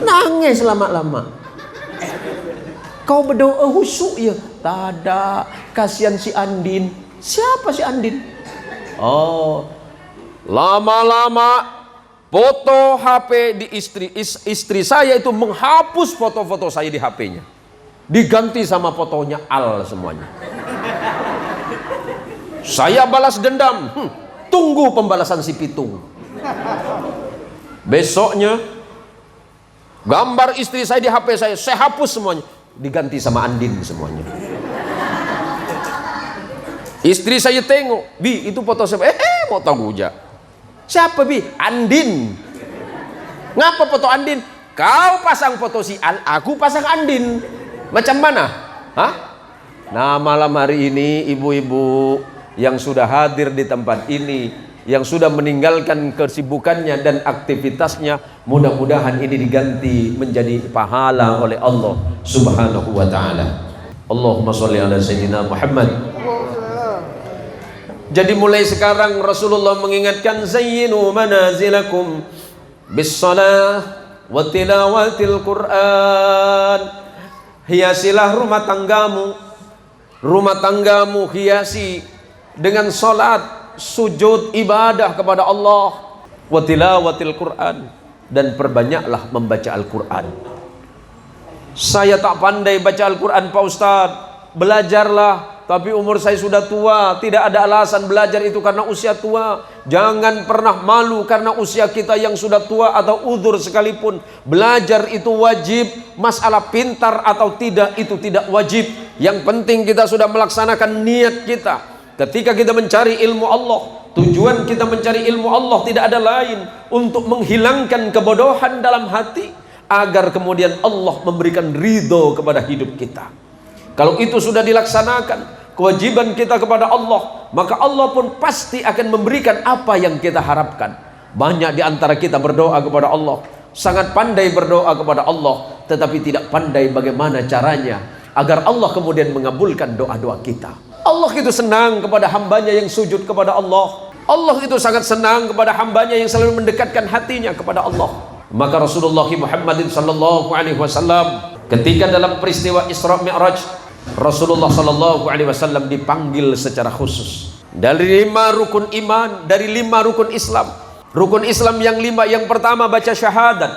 Nangis lama-lama. Kau berdoa khusyuk ya? Tak ada. Kasihan si Andin. Siapa si Andin? Oh, lama-lama foto HP di istri saya itu menghapus foto-foto saya di HP-nya, diganti sama fotonya Al semuanya. Saya balas dendam, tunggu pembalasan si Pitung. Besoknya gambar istri saya di HP saya hapus semuanya, diganti sama Andin semuanya. Istri saya tengok, Bi itu foto siapa? Foto Guja. Siapa Bi? Andin. Ngapa foto Andin? Kau pasang foto si Al, aku pasang Andin. Macam mana? Hah? Nah, malam hari ini ibu-ibu yang sudah hadir di tempat ini, yang sudah meninggalkan kesibukannya dan aktivitasnya, mudah-mudahan ini diganti menjadi pahala oleh Allah Subhanahu wa taala. Allahumma sholli ala sayyidina Muhammad. Jadi mulai sekarang Rasulullah mengingatkan, zayyinu manazilakum bis-shalah wa tilawatil Qur'an. Hiasilah rumah tanggamu hiasi dengan salat, sujud, ibadah kepada Allah, wa tilawatil Qur'an, dan perbanyaklah membaca Al-Qur'an. Saya tak pandai baca Al-Qur'an Pak Ustadz. Belajarlah. Tapi umur saya sudah tua, tidak ada alasan belajar itu karena usia tua. Jangan pernah malu karena usia kita yang sudah tua atau uzur sekalipun. Belajar itu wajib, masalah pintar atau tidak itu tidak wajib. Yang penting kita sudah melaksanakan niat kita. Ketika kita mencari ilmu Allah, tujuan kita mencari ilmu Allah tidak ada lain untuk menghilangkan kebodohan dalam hati, agar kemudian Allah memberikan ridho kepada hidup kita. Kalau itu sudah dilaksanakan, kewajiban kita kepada Allah, maka Allah pun pasti akan memberikan apa yang kita harapkan. Banyak di antara kita berdoa kepada Allah, sangat pandai berdoa kepada Allah, tetapi tidak pandai bagaimana caranya agar Allah kemudian mengabulkan doa-doa kita. Allah itu senang kepada hambanya yang sujud kepada Allah. Allah itu sangat senang kepada hambanya yang selalu mendekatkan hatinya kepada Allah. Maka Rasulullah Muhammadin sallallahu alaihi wasallam ketika dalam peristiwa Isra Mi'raj, Rasulullah sallallahu alaihi wasallam dipanggil secara khusus dari 5 rukun iman, dari 5 rukun Islam. Rukun Islam yang 5, yang pertama baca syahadat.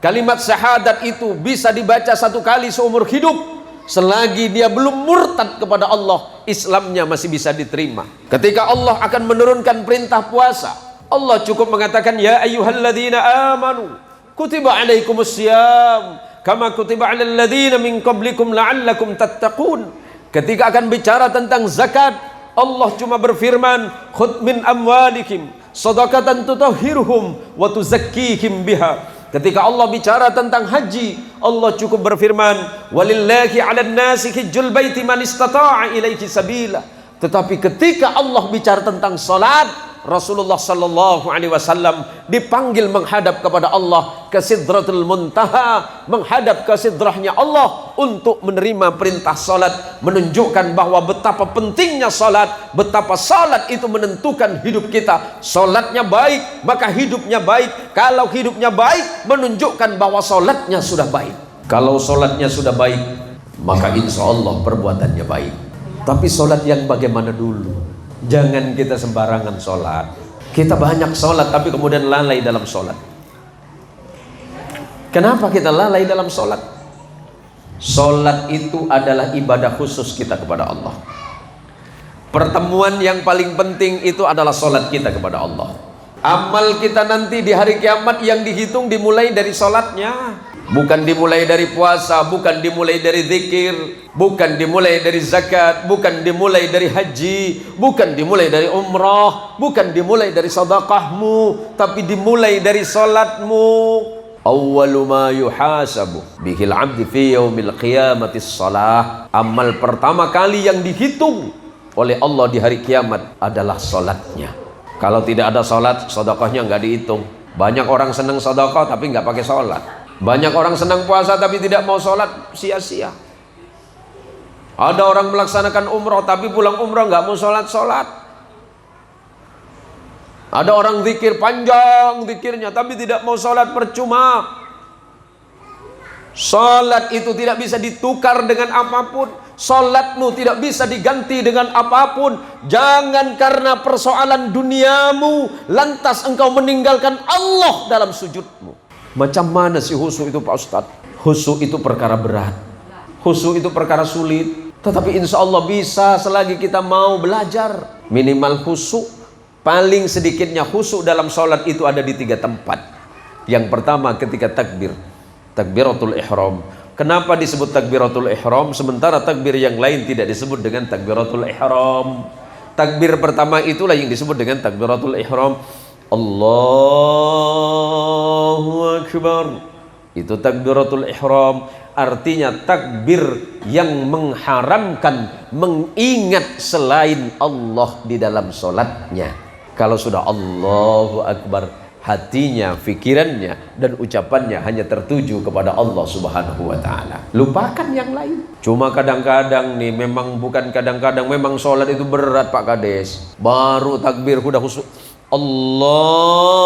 Kalimat syahadat itu bisa dibaca 1 kali seumur hidup. Selagi dia belum murtad kepada Allah, Islamnya masih bisa diterima. Ketika Allah akan menurunkan perintah puasa, Allah cukup mengatakan, ya ayyuhalladzina amanu kutiba alaikumussyam kama kutiba 'alal ladzina min qablikum la'allakum tattaqun. Ketika akan bicara tentang zakat, Allah cuma berfirman, khudh min amwalikum shadaqatan tutahhiruhum wa tuzakkihim biha. Ketika Allah bicara tentang haji, Allah cukup berfirman, walillahi 'alan nasi hajjul baiti man istata'a ilaihi sabila. Tetapi ketika Allah bicara tentang salat, Rasulullah sallallahu alaihi wasallam dipanggil menghadap kepada Allah ke Sidratul Muntaha, menghadap ke sidrahnya Allah untuk menerima perintah salat, menunjukkan bahwa betapa pentingnya salat, betapa salat itu menentukan hidup kita. Salatnya baik, maka hidupnya baik. Kalau hidupnya baik, menunjukkan bahwa salatnya sudah baik. Kalau salatnya sudah baik, maka insya Allah perbuatannya baik. Tapi salat yang bagaimana dulu? Jangan kita sembarangan sholat. Kita banyak sholat tapi kemudian lalai dalam sholat. Kenapa kita lalai dalam sholat? Sholat itu adalah ibadah khusus kita kepada Allah. Pertemuan yang paling penting itu adalah sholat kita kepada Allah. Amal kita nanti di hari kiamat yang dihitung dimulai dari sholatnya. Bukan dimulai dari puasa, bukan dimulai dari zikir, bukan dimulai dari zakat, bukan dimulai dari haji, bukan dimulai dari umrah, bukan dimulai dari sedekahmu, tapi dimulai dari salatmu. Awwalu ma yuhasabu bihil 'abdi fi yaumil qiyamati shalah. Amal pertama kali yang dihitung oleh Allah di hari kiamat adalah salatnya. Kalau tidak ada salat, sedekahnya nggak dihitung. Banyak orang senang sedekah tapi nggak pakai salat. Banyak orang senang puasa tapi tidak mau sholat, sia-sia. Ada orang melaksanakan umroh tapi pulang umroh nggak mau sholat. Ada orang zikir panjang zikirnya tapi tidak mau sholat, percuma. Salat itu tidak bisa ditukar dengan apapun. Salatmu tidak bisa diganti dengan apapun. Jangan karena persoalan duniamu lantas engkau meninggalkan Allah dalam sujudmu. Macam mana sih khusyuk itu Pak Ustadz? Khusyuk itu perkara berat. Khusyuk itu perkara sulit. Tetapi insya Allah bisa selagi kita mau belajar. Minimal khusyuk, paling sedikitnya khusyuk dalam sholat itu ada di 3 tempat. Yang pertama ketika takbir, takbiratul ihram. Kenapa disebut takbiratul ihram sementara takbir yang lain tidak disebut dengan takbiratul ihram? Takbir pertama itulah yang disebut dengan takbiratul ihram. Allahu Akbar. Itu takbiratul ihram. Artinya takbir yang mengharamkan mengingat selain Allah di dalam sholatnya. Kalau sudah Allahu Akbar, hatinya, fikirannya, dan ucapannya hanya tertuju kepada Allah Subhanahu wa Ta'ala. Lupakan yang lain. Cuma kadang-kadang nih, memang bukan kadang-kadang, memang sholat itu berat Pak Kades. Baru takbir udah khusyuk. Allahu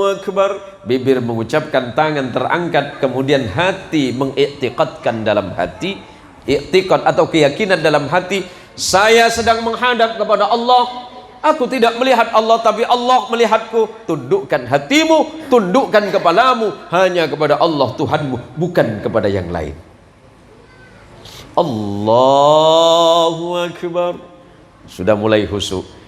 Akbar, bibir mengucapkan, tangan terangkat, kemudian hati mengiktikadkan dalam hati, iktikad atau keyakinan dalam hati, saya sedang menghadap kepada Allah. Aku tidak melihat Allah, tapi Allah melihatku. Tundukkan hatimu, tundukkan kepalamu hanya kepada Allah Tuhanmu, bukan kepada yang lain. Allahu Akbar. Sudah mulai khusyuk.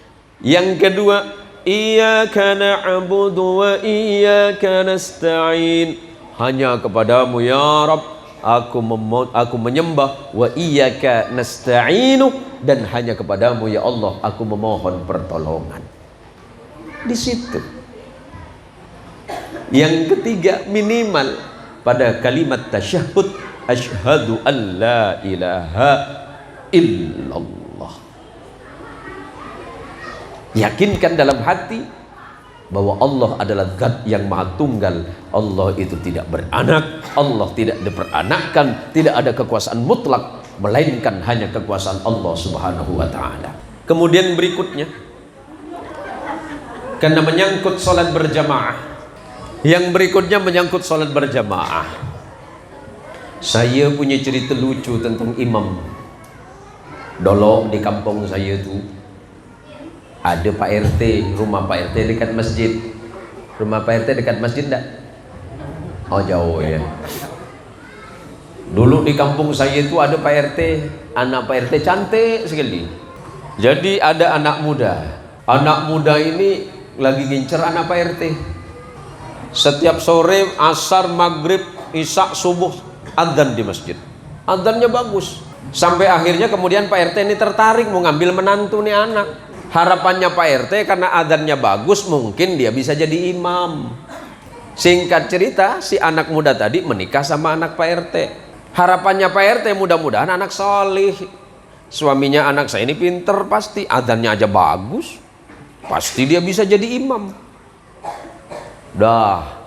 Yang kedua, iyyaka na'budu wa iyyaka nasta'in. Hanya kepadamu ya Rabb aku menyembah, wa iyyaka nasta'inu, dan hanya kepadamu ya Allah aku memohon pertolongan. Di situ. Yang ketiga, minimal pada kalimat tasyahhud, asyhadu an la ilaha illallah. Yakinkan dalam hati bahwa Allah adalah zat yang maha tunggal. Allah itu tidak beranak, Allah tidak diperanakkan, tidak ada kekuasaan mutlak, melainkan hanya kekuasaan Allah Subhanahu wa Ta'ala. Kemudian berikutnya, karena menyangkut sholat berjamaah, yang berikutnya menyangkut sholat berjamaah. Saya punya cerita lucu tentang imam. Dulu di kampung saya tuh ada Pak RT, rumah Pak RT dekat masjid. Rumah Pak RT dekat masjid enggak? Oh jauh ya. Dulu di kampung saya itu ada Pak RT, anak Pak RT cantik sekali. Jadi ada anak muda. Anak muda ini lagi ngincer anak Pak RT. Setiap sore, asar, maghrib, isya, subuh, adzan di masjid. Adzannya bagus. Sampai akhirnya kemudian Pak RT ini tertarik mau ngambil menantu nih anak. Harapannya Pak RT karena adzannya bagus mungkin dia bisa jadi imam. Singkat cerita, si anak muda tadi menikah sama anak Pak RT. Harapannya Pak RT mudah-mudahan anak solih. Suaminya anak saya ini pinter pasti, adzannya aja bagus, pasti dia bisa jadi imam. Dah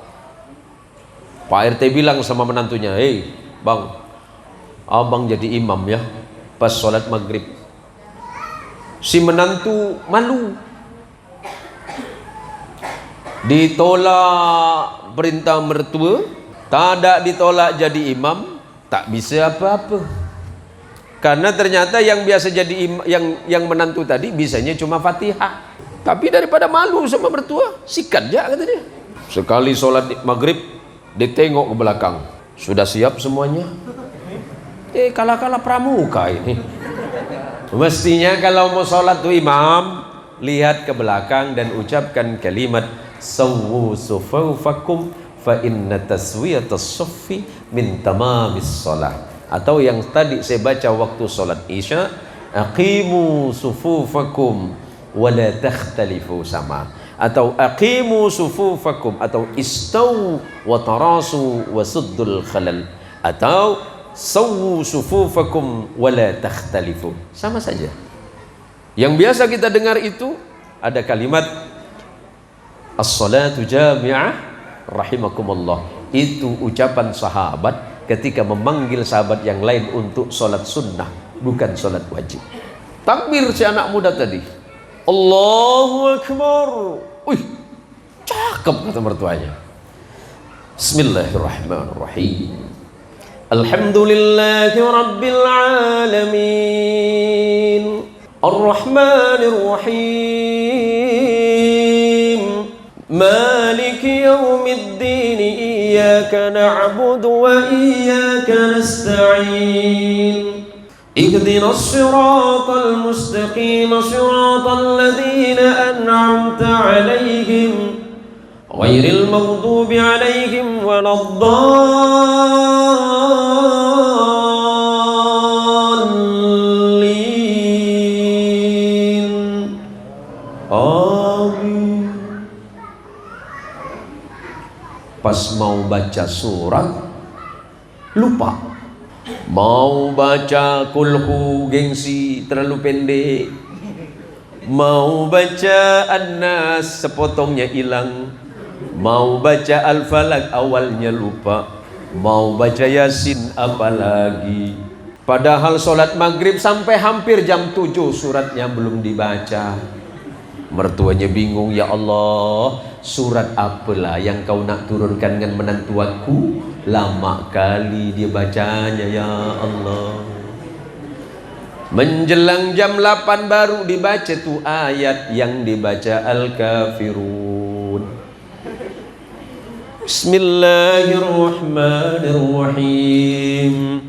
Pak RT bilang sama menantunya, hei bang, abang jadi imam ya pas sholat maghrib. Si menantu malu, ditolak perintah mertua, tak ada ditolak jadi imam, tak bisa apa-apa. Karena ternyata yang biasa jadi imam, yang menantu tadi bisanya cuma Fatihah. Tapi daripada malu sama mertua, sikat aja kata dia. Sekali sholat maghrib, ditengok ke belakang, sudah siap semuanya? Kalah-kalah pramuka ini. Mestinya kalau mau sholat tuh imam, lihat ke belakang dan ucapkan kalimat sawwu sufufakum fa inna taswiyatas suffi min tamamis shalah. Atau yang tadi saya baca waktu sholat isya, aqimu sufufakum wa la takhtalifu sama. Atau aqimu sufufakum, atau istaw wa tarasu wa suddul khalal. Atau sawwu sufufakum wa la takhtalifu. Sama saja. Yang biasa kita dengar itu ada kalimat as-salatu jami'ah rahimakumullah. Itu ucapan sahabat ketika memanggil sahabat yang lain untuk sholat sunnah, bukan sholat wajib. Takbir si anak muda tadi, Allahu Akbar. Wih, cakep kata mertuanya. Bismillahirrahmanirrahim. Alhamdulillahi Rabbil Alamin Ar-Rahmanir Rahim Maliki Yawmiddin Iyyaka na'budu wa iyyaka nasta'in اهدنا الصراط المستقيم صراط الذين أنعمت عليهم غير المغضوب عليهم ولا الضالين آمين. Pas mau baca surat lupa. Mau baca kulhu gengsi terlalu pendek, mau baca An-Nas sepotongnya hilang, mau baca Al-Falaq awalnya lupa, mau baca Yasin apalagi. Padahal sholat maghrib sampai hampir jam 7 suratnya belum dibaca. Mertuanya bingung, ya Allah, surat apalah yang kau nak turunkan dengan menantu aku? Lama kali dia bacanya, ya Allah. Menjelang jam 8 baru dibaca tuh ayat yang dibaca Al-Kafirun. Bismillahirrahmanirrahim.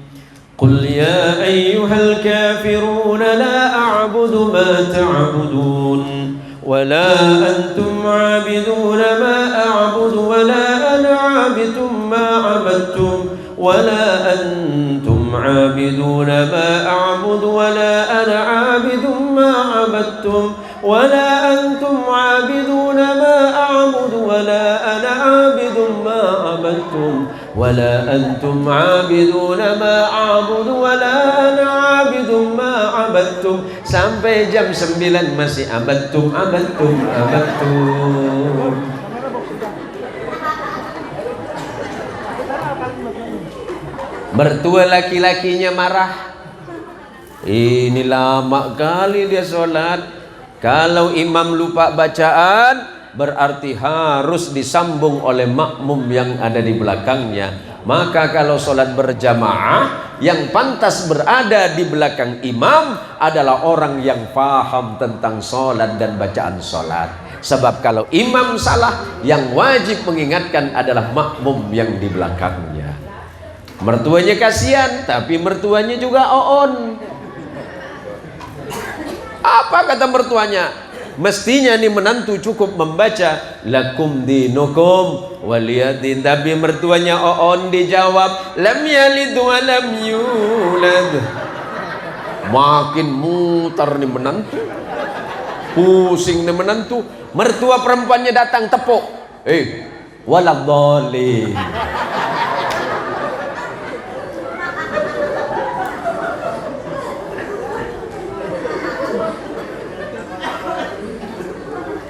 Qul ya ayyuhal kafirun la a'budu ma ta'budun ولا أنتم عابدون ما أعبد ولا أنا عابد ما عبدتم ولا أنتم عابدون ما أعبد ولا أنا عابد ما عبدتم ولا أنتم عابدون ما أعبد ولا أنا عابد ما عبدتم ولا أنتم عابدون ما أعبد ولا أنا عابد ما عبدتم sampai jam 9 masih abadtum. Mertua laki-lakinya marah. Ini lama kali dia sholat. Kalau imam lupa bacaan, berarti harus disambung oleh makmum yang ada di belakangnya. Maka kalau sholat berjamaah, yang pantas berada di belakang imam adalah orang yang paham tentang sholat dan bacaan sholat. Sebab kalau imam salah, yang wajib mengingatkan adalah makmum yang di belakangnya. Mertuanya kasihan, tapi mertuanya juga oon. Apa kata mertuanya? Mestinya nih menantu cukup membaca lakum dinukum waliyadin, tapi mertuanya oon dijawab lam yalid wa lam yulad. Makin mutar nih menantu, pusing nih menantu. Mertua perempuannya datang tepuk, waladhdallin.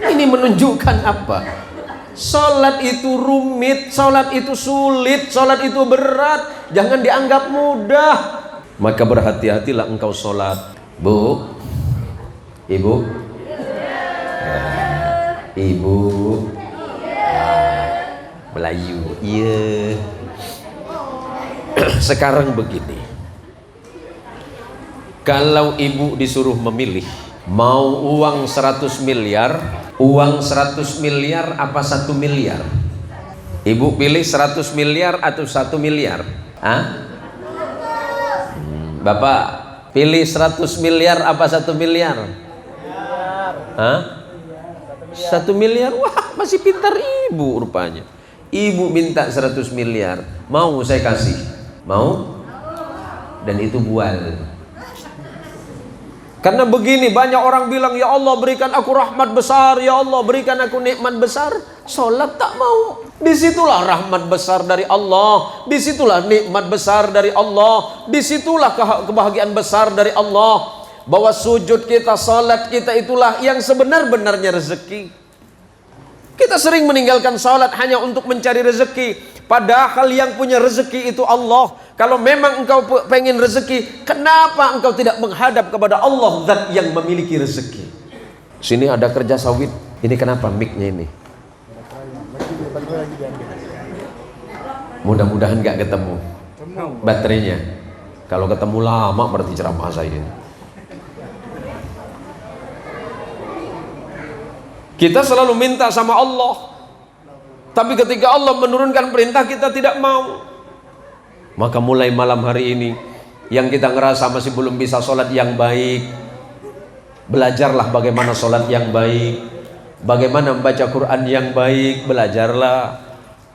Ini menunjukkan apa? Salat itu rumit, salat itu sulit, salat itu berat, jangan dianggap mudah. Maka berhati-hatilah engkau salat. Bu, ibu, ibu, Melayu, iya. Sekarang begini, kalau ibu disuruh memilih, mau uang 100 miliar, uang 100 miliar apa 1 miliar? Ibu pilih 100 miliar atau 1 miliar? Bapak pilih 100 miliar apa 1 miliar? 1 miliar? Wah, masih pintar ibu rupanya. Ibu minta 100 miliar, mau saya kasih? Mau? Dan itu bual. Karena begini, banyak orang bilang, ya Allah berikan aku rahmat besar, ya Allah berikan aku nikmat besar. Sholat tak mau. Disitulah rahmat besar dari Allah, disitulah nikmat besar dari Allah, disitulah kebahagiaan besar dari Allah. Bahwa sujud kita, sholat kita itulah yang sebenar-benarnya rezeki. Kita sering meninggalkan sholat hanya untuk mencari rezeki, padahal yang punya rezeki itu Allah. Kalau memang engkau pengen rezeki, kenapa engkau tidak menghadap kepada Allah, zat yang memiliki rezeki? Sini ada kerja sawit. Ini kenapa mic-nya ini? Mudah-mudahan gak ketemu. baterainya. Kalau ketemu lama berarti ceramah saya. Kita selalu minta sama Allah, tapi ketika Allah menurunkan perintah kita tidak mau. Maka mulai malam hari ini, yang kita ngerasa masih belum bisa sholat yang baik, belajarlah bagaimana sholat yang baik, bagaimana membaca Quran yang baik, belajarlah.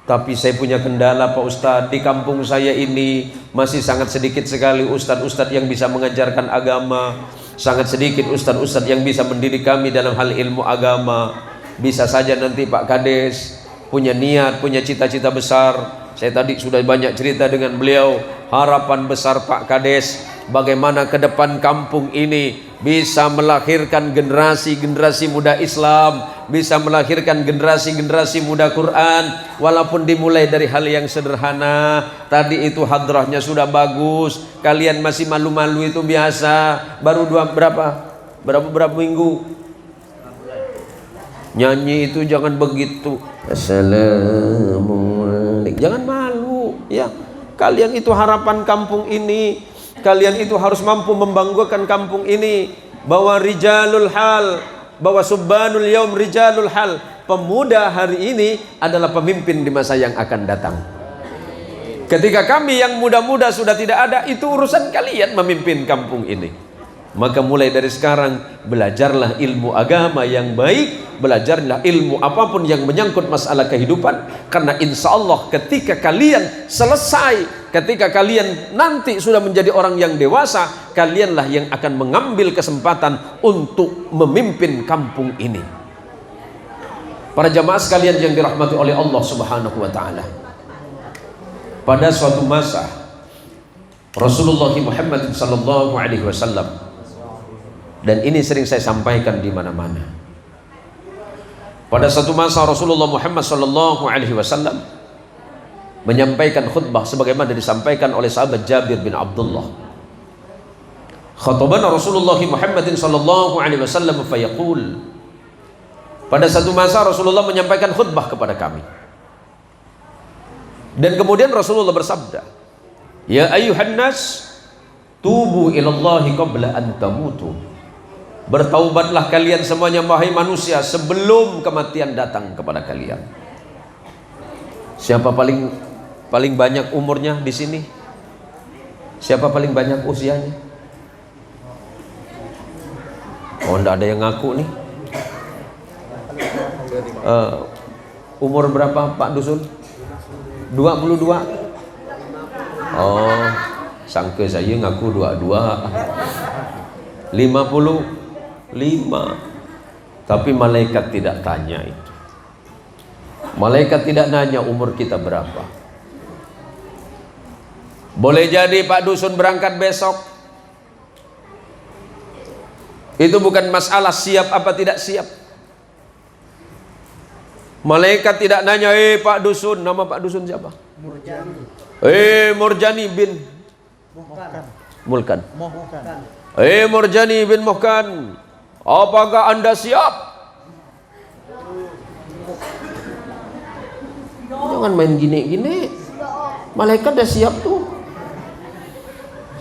Tapi saya punya kendala Pak Ustadz, di kampung saya ini masih sangat sedikit sekali ustadz-ustadz yang bisa mengajarkan agama, sangat sedikit ustadz-ustadz yang bisa mendidik kami dalam hal ilmu agama. Bisa saja nanti Pak Kades punya niat, punya cita-cita besar. Saya tadi sudah banyak cerita dengan beliau, harapan besar Pak Kades bagaimana ke depan kampung ini bisa melahirkan generasi-generasi muda Islam, bisa melahirkan generasi-generasi muda Quran, walaupun dimulai dari hal yang sederhana. Tadi itu hadrahnya sudah bagus, kalian masih malu-malu itu biasa. Baru berapa minggu nyanyi itu jangan begitu. Assalamualaikum, jangan malu ya. Kalian itu harapan kampung ini, kalian itu harus mampu membanggakan kampung ini, bahwa rijalul hal, bahwa subbanul yaum rijalul hal, pemuda hari ini adalah pemimpin di masa yang akan datang. Ketika kami yang muda-muda sudah tidak ada, itu urusan kalian memimpin kampung ini. Maka mulai dari sekarang belajarlah ilmu agama yang baik, belajarlah ilmu apapun yang menyangkut masalah kehidupan, karena insya Allah ketika kalian selesai, ketika kalian nanti sudah menjadi orang yang dewasa, kalianlah yang akan mengambil kesempatan untuk memimpin kampung ini. Para jamaah sekalian yang dirahmati oleh Allah Subhanahu wa taala, pada suatu masa Rasulullah Muhammad sallallahu alaihi wasallam, dan ini sering saya sampaikan di mana-mana. Pada satu masa Rasulullah Muhammad sallallahu alaihi wasallam menyampaikan khutbah sebagaimana disampaikan oleh sahabat Jabir bin Abdullah. Khatabana Rasulullah Muhammad sallallahu alaihi wasallam fayaqul. Pada satu masa Rasulullah menyampaikan khutbah kepada kami. Dan kemudian Rasulullah bersabda, "Ya ayyuhan nas, tubu ilallahi qabla an tamutu." Bertaubatlah kalian semuanya wahai manusia sebelum kematian datang kepada kalian. Siapa paling banyak umurnya di sini? Siapa paling banyak usianya? Oh, enggak ada yang ngaku nih. Umur berapa Pak Dusun? 22. Oh, sangka saya ngaku 22. 55. Tapi malaikat tidak tanya itu. Malaikat tidak nanya umur kita berapa. Boleh jadi Pak Dusun berangkat besok, itu bukan masalah siap apa tidak siap. Malaikat tidak nanya, Pak Dusun, nama Pak Dusun siapa? Murjani. Murjani bin Mulkan. Murjani bin Muhkan, apakah Anda siap? Jangan main gini-gini. Malaikat dah siap tuh.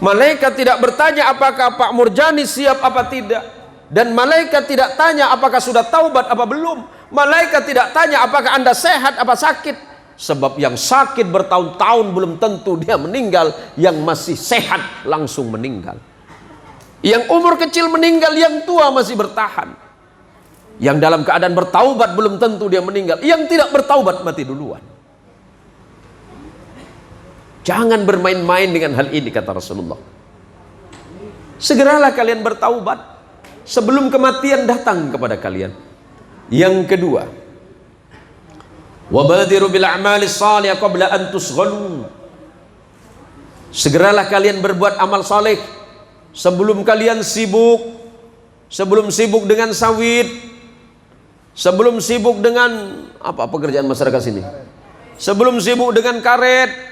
Malaikat tidak bertanya apakah Pak Murjani siap apa tidak. Dan malaikat tidak tanya apakah sudah taubat apa belum. Malaikat tidak tanya apakah Anda sehat apa sakit. Sebab yang sakit bertahun-tahun belum tentu dia meninggal. Yang masih sehat langsung meninggal. Yang umur kecil meninggal, yang tua masih bertahan. Yang dalam keadaan bertaubat belum tentu dia meninggal. Yang tidak bertaubat mati duluan. Jangan bermain-main dengan hal ini, kata Rasulullah. Segeralah kalian bertaubat sebelum kematian datang kepada kalian. Yang kedua, wabadiru bil a'mali salih qabla an tusghalu. Segeralah kalian berbuat amal saleh sebelum kalian sibuk, sebelum sibuk dengan sawit, sebelum sibuk dengan apa pekerjaan masyarakat sini, sebelum sibuk dengan karet,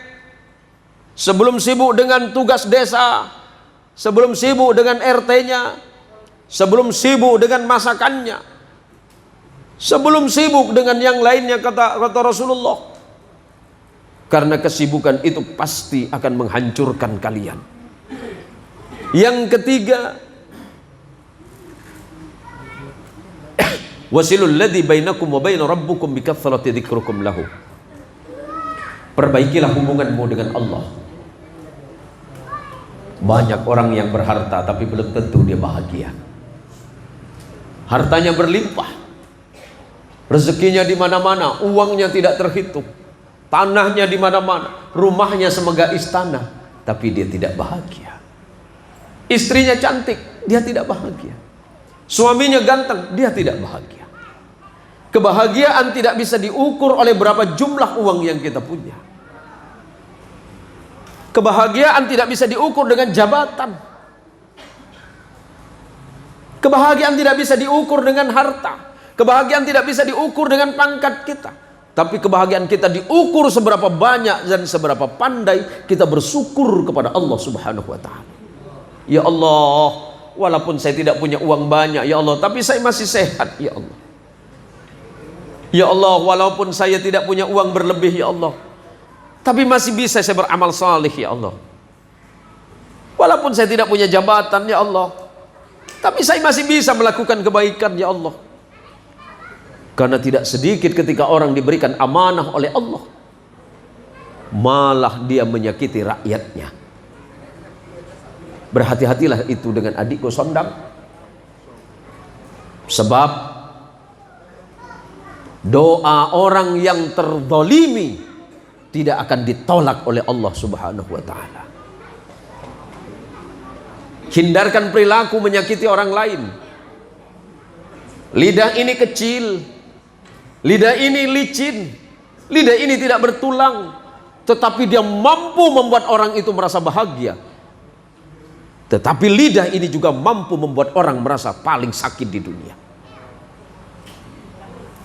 sebelum sibuk dengan tugas desa, sebelum sibuk dengan RT-nya, sebelum sibuk dengan masakannya, sebelum sibuk dengan yang lainnya, kata Rasulullah. Karena kesibukan itu pasti akan menghancurkan kalian. Yang ketiga, wasilul ladzi bainakum wa baina rabbukum bikathrati dzikrukum lahu. Perbaikilah hubunganmu dengan Allah. Banyak orang yang berharta tapi belum tentu dia bahagia. Hartanya berlimpah, rezekinya di mana-mana, uangnya tidak terhitung, tanahnya di mana-mana, rumahnya semegah istana, tapi dia tidak bahagia. Istrinya cantik, dia tidak bahagia. Suaminya ganteng, dia tidak bahagia. Kebahagiaan tidak bisa diukur oleh berapa jumlah uang yang kita punya. Kebahagiaan tidak bisa diukur dengan jabatan. Kebahagiaan tidak bisa diukur dengan harta. Kebahagiaan tidak bisa diukur dengan pangkat kita. Tapi kebahagiaan kita diukur seberapa banyak dan seberapa pandai kita bersyukur kepada Allah Subhanahu wa ta'ala. Ya Allah, walaupun saya tidak punya uang banyak, ya Allah, tapi saya masih sehat, ya Allah. Ya Allah, walaupun saya tidak punya uang berlebih, ya Allah, tapi masih bisa saya beramal salih, ya Allah. Walaupun saya tidak punya jabatan, ya Allah, tapi saya masih bisa melakukan kebaikan, ya Allah. Karena tidak sedikit ketika orang diberikan amanah oleh Allah, malah dia menyakiti rakyatnya. Berhati-hatilah itu dengan adikku Sondang. Sebab doa orang yang terzalimi tidak akan ditolak oleh Allah Subhanahu wa ta'ala. Hindarkan perilaku menyakiti orang lain. Lidah ini kecil, lidah ini licin, lidah ini tidak bertulang, tetapi dia mampu membuat orang itu merasa bahagia. Tetapi lidah ini juga mampu membuat orang merasa paling sakit di dunia.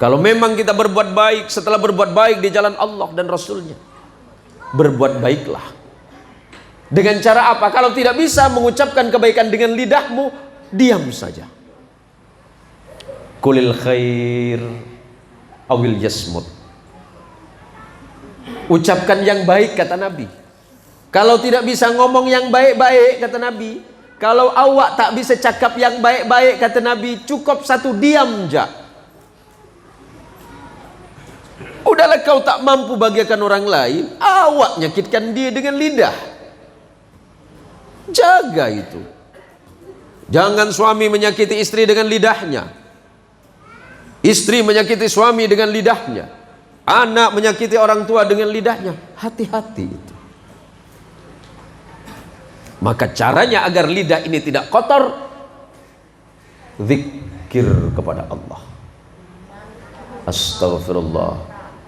Kalau memang kita berbuat baik, setelah berbuat baik di jalan Allah dan Rasulnya, berbuat baiklah. Dengan cara apa? Kalau tidak bisa mengucapkan kebaikan dengan lidahmu, diam saja. Kulil khair awil yasmut. Ucapkan yang baik, kata Nabi. Kalau tidak bisa ngomong yang baik-baik, kata Nabi, kalau awak tak bisa cakap yang baik-baik, kata Nabi, cukup satu diam je. Udahlah kau tak mampu bahagiakan orang lain, awak nyakitkan dia dengan lidah. Jaga itu. Jangan suami menyakiti istri dengan lidahnya, istri menyakiti suami dengan lidahnya, anak menyakiti orang tua dengan lidahnya. Hati-hati itu. Maka caranya agar lidah ini tidak kotor, zikir kepada Allah. Astaghfirullah,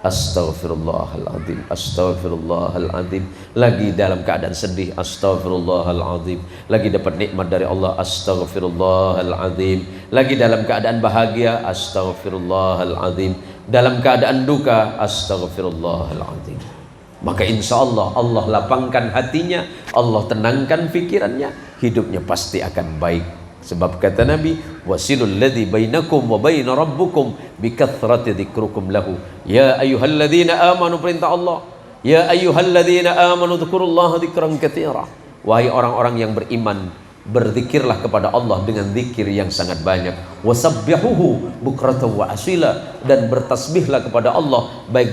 astaghfirullahaladzim, astaghfirullahaladzim. Lagi dalam keadaan sedih, astaghfirullahaladzim. Lagi dapat nikmat dari Allah, astaghfirullahaladzim. Lagi dalam keadaan bahagia, astaghfirullahaladzim. Dalam keadaan duka, astaghfirullahaladzim. Maka insya Allah, Allah lapangkan hatinya, Allah tenangkan pikirannya, hidupnya pasti akan baik. Sebab kata Nabi, wasilul ladzi bainakum wa baina rabbukum bikathrati dzikrukum lahu. Ya ayyuhalladzina amanu, perintah Allah, ya ayyuhalladzina amanu dzkurullaha dzikran katsira. Wahai orang-orang yang beriman, berzikirlah kepada Allah dengan zikir yang sangat banyak. Wasabbihuhu bukratan wa asila, dan bertasbihlah kepada Allah baik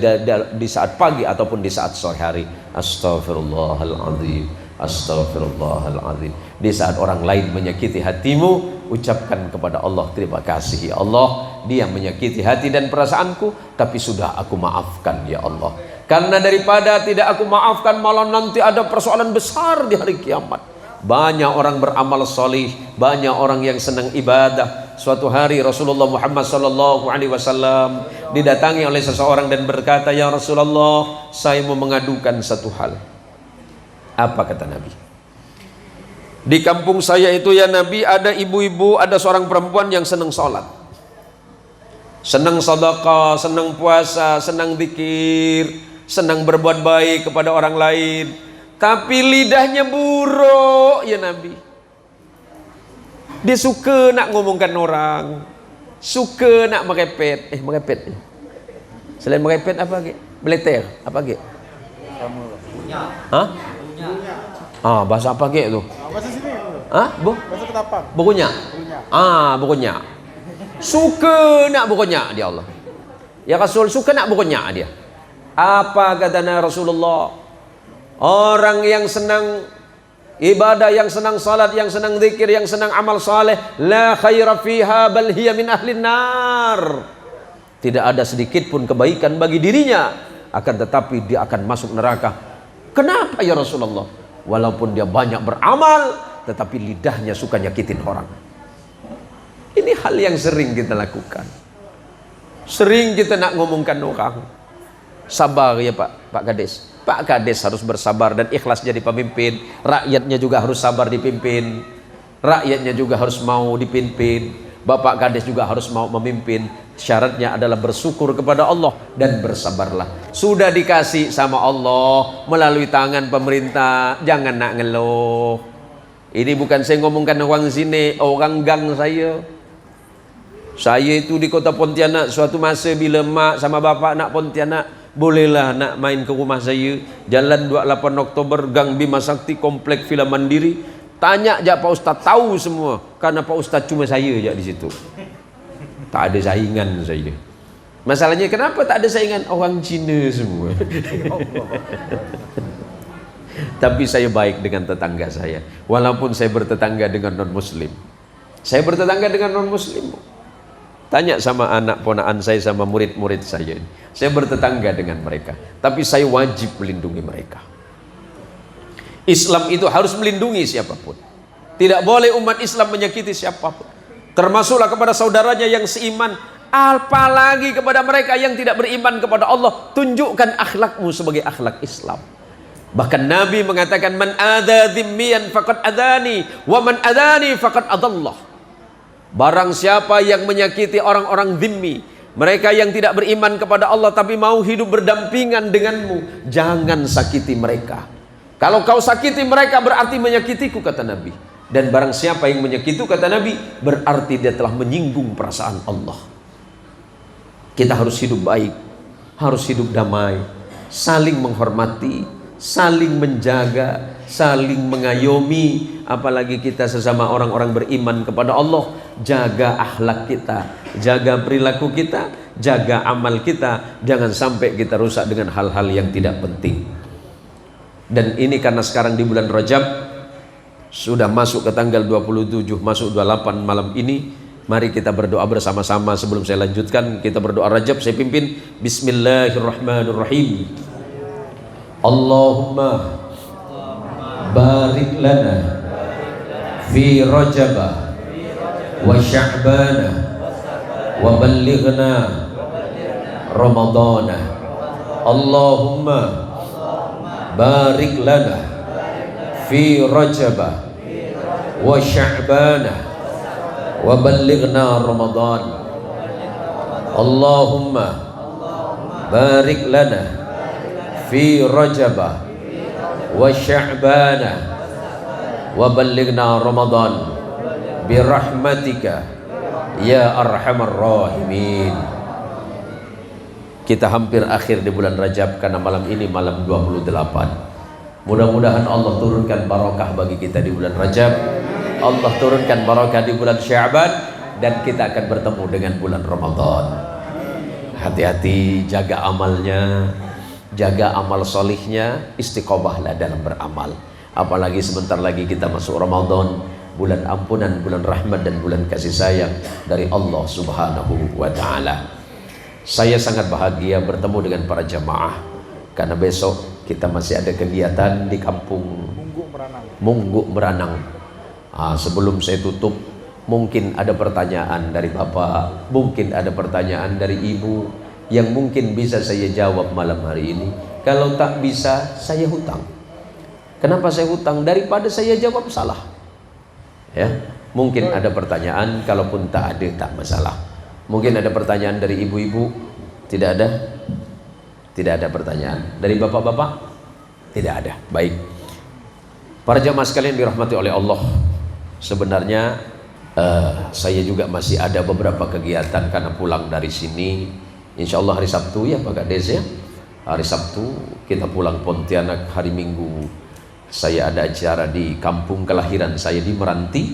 di saat pagi ataupun di saat sore hari. Astaghfirullahaladzim, astaghfirullahaladzim. Di saat orang lain menyakiti hatimu, ucapkan kepada Allah, terima kasih ya Allah, dia menyakiti hati dan perasaanku, tapi sudah aku maafkan ya Allah. Karena daripada tidak aku maafkan, malah nanti ada persoalan besar di hari kiamat. Banyak orang beramal solih, banyak orang yang senang ibadah. Suatu hari Rasulullah Muhammad SAW didatangi oleh seseorang dan berkata, ya Rasulullah, saya mau mengadukan satu hal. Apa kata Nabi? Di kampung saya itu ya Nabi, ada ibu-ibu, ada seorang perempuan yang senang sholat, senang sedekah, senang puasa, senang zikir, senang berbuat baik kepada orang lain. Tapi lidahnya buruk ya Nabi. Dia suka nak ngomongkan orang, suka nak merepet. Selain merepet apa lagi? Beleter apa lagi? Kamu. Hah? Ah, bahasa apa kek tu? Bahasa sini. Hah? Bahasa Ketapang. Bukunya? Bukunya. Ah, bukunya. Suka nak bukunya dia Allah. Ya Rasul suka nak bukunya dia. Apa kata Rasulullah? Orang yang senang ibadah, yang senang salat, yang senang zikir, yang senang amal saleh, la khaira fiha bal hiya min ahlin nar. Tidak ada sedikit pun kebaikan bagi dirinya, akan tetapi dia akan masuk neraka. Kenapa ya Rasulullah? Walaupun dia banyak beramal, tetapi lidahnya suka nyakitin orang. Ini hal yang sering kita lakukan. Sering kita nak ngomongkan orang. Sabar ya Pak Kades. Pak Kades harus bersabar dan ikhlas jadi pemimpin. Rakyatnya juga harus sabar dipimpin. Rakyatnya juga harus mau dipimpin. Bapak Kades juga harus mau memimpin. Syaratnya adalah bersyukur kepada Allah dan bersabarlah. Sudah dikasih sama Allah melalui tangan pemerintah, jangan nak ngeluh. Ini bukan saya ngomongkan orang sini, orang gang saya. Saya itu di kota Pontianak suatu masa bila mak sama bapak nak Pontianak, bolehlah nak main ke rumah saya. Jalan 28 Oktober, Gang Bima Sakti, Komplek Villa Mandiri. Tanya aja Pak Ustaz, tahu semua. Karena Pak Ustaz cuma saya aja di situ. Tak ada saingan saya. Masalahnya kenapa tak ada saingan? Orang Cina semua. Tapi saya baik dengan tetangga saya. Walaupun saya bertetangga dengan non-muslim. Saya bertetangga dengan non-muslim. Tanya sama anak ponaan saya, sama murid-murid saya. Saya bertetangga dengan mereka. Tapi saya wajib melindungi mereka. Islam itu harus melindungi siapapun. Tidak boleh umat Islam menyakiti siapapun. Termasuklah kepada saudaranya yang seiman. Apalagi kepada mereka yang tidak beriman kepada Allah. Tunjukkan akhlakmu sebagai akhlak Islam. Bahkan Nabi mengatakan, man adha dhimmiyan faqad adhani, wa man adhani faqad adallah. Barang siapa yang menyakiti orang-orang dhimmi, mereka yang tidak beriman kepada Allah tapi mau hidup berdampingan denganmu, jangan sakiti mereka. Kalau kau sakiti mereka berarti menyakitiku, kata Nabi. Dan barang siapa yang menyakitiku, kata Nabi, berarti dia telah menyinggung perasaan Allah. Kita harus hidup baik, harus hidup damai, saling menghormati, saling menjaga, saling mengayomi. Apalagi kita sesama orang-orang beriman kepada Allah. Jaga akhlak kita, jaga perilaku kita, jaga amal kita. Jangan sampai kita rusak dengan hal-hal yang tidak penting. Dan ini karena sekarang di bulan Rajab, sudah masuk ke tanggal 27, masuk 28 malam ini. Mari kita berdoa bersama-sama. Sebelum saya lanjutkan, kita berdoa Rajab, saya pimpin. Bismillahirrahmanirrahim. Allahumma barik lana fi Rajabah wa Sya'banah wa ballighna Ramadana. Allahumma barik lana fi Rajabah wa Sya'banah wa ballighna Ramadan. Allahumma barik lana fi Rajabah wa Sya'banah wa ballighna Ramadan birahmatika ya arhamar rahimin. Kita hampir akhir di bulan Rajab karena malam ini malam 28. Mudah-mudahan Allah turunkan barakah bagi kita di bulan Rajab. Allah turunkan barakah di bulan Sya'ban, dan kita akan bertemu dengan bulan Ramadan. Hati-hati, jaga amalnya, jaga amal solihnya, istiqomahlah dalam beramal. Apalagi sebentar lagi kita masuk Ramadan, bulan ampunan, bulan rahmat, dan bulan kasih sayang dari Allah Subhanahu wa Ta'ala. Saya sangat bahagia bertemu dengan para jamaah, karena besok kita masih ada kegiatan di kampung Mungguk Meranang. Sebelum saya tutup, mungkin ada pertanyaan dari Bapak, mungkin ada pertanyaan dari Ibu yang mungkin bisa saya jawab malam hari ini. Kalau tak bisa, saya hutang. Kenapa saya hutang? Daripada saya jawab salah. Ya, mungkin ada pertanyaan, kalaupun tak ada, tak masalah. Mungkin ada pertanyaan dari ibu-ibu. Tidak ada? Tidak ada pertanyaan. Dari bapak-bapak? Tidak ada. Baik. Para jamaah sekalian dirahmati oleh Allah. Sebenarnya saya juga masih ada beberapa kegiatan karena pulang dari sini. Insya Allah hari Sabtu ya Pak Kades ya. Hari Sabtu kita pulang Pontianak, hari Minggu saya ada acara di kampung kelahiran saya di Meranti,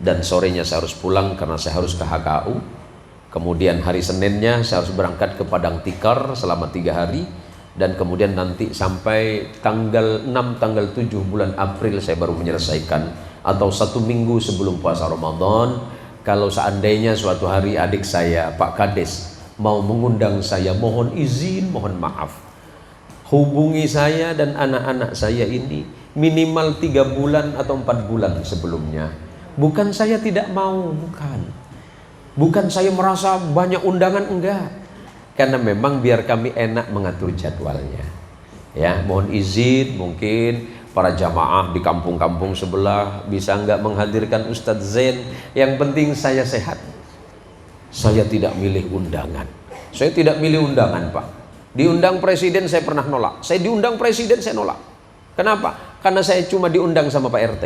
dan sorenya saya harus pulang karena saya harus ke HKU. Kemudian hari Seninnya saya harus berangkat ke Padang Tikar selama 3 hari, dan kemudian nanti sampai tanggal 6, tanggal 7 bulan April saya baru menyelesaikan, atau 1 minggu sebelum puasa Ramadan. Kalau seandainya suatu hari adik saya Pak Kades mau mengundang saya, mohon izin, mohon maaf, hubungi saya dan anak-anak saya ini minimal 3 bulan atau 4 bulan sebelumnya. Bukan saya tidak mau, bukan saya merasa banyak undangan, enggak, karena memang biar kami enak mengatur jadwalnya. Ya, mohon izin, mungkin para jamaah di kampung-kampung sebelah bisa enggak menghadirkan Ustadz Zain, yang penting saya sehat. Saya tidak milih undangan. Saya tidak milih undangan, Pak. Diundang presiden saya pernah nolak. Saya diundang presiden saya nolak. Kenapa? Karena saya cuma diundang sama Pak RT.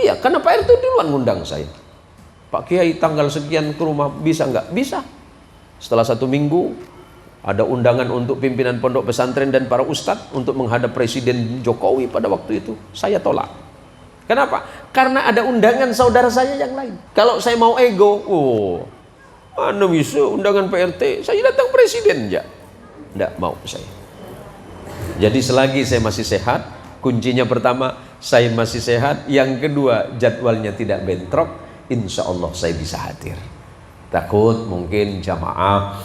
Iya, karena Pak RT duluan ngundang saya. Pak Kiai tanggal sekian ke rumah, bisa nggak? Bisa. Setelah 1 minggu ada undangan untuk pimpinan pondok pesantren dan para ustadz untuk menghadap Presiden Jokowi pada waktu itu. Saya tolak. Kenapa? Karena ada undangan saudara saya yang lain. Kalau saya mau ego, mana bisa undangan PRT, saya datang presiden aja. Tidak mau saya. Jadi selagi saya masih sehat, kuncinya pertama, saya masih sehat. Yang kedua, jadwalnya tidak bentrok, insya Allah saya bisa hadir. Takut mungkin jamaah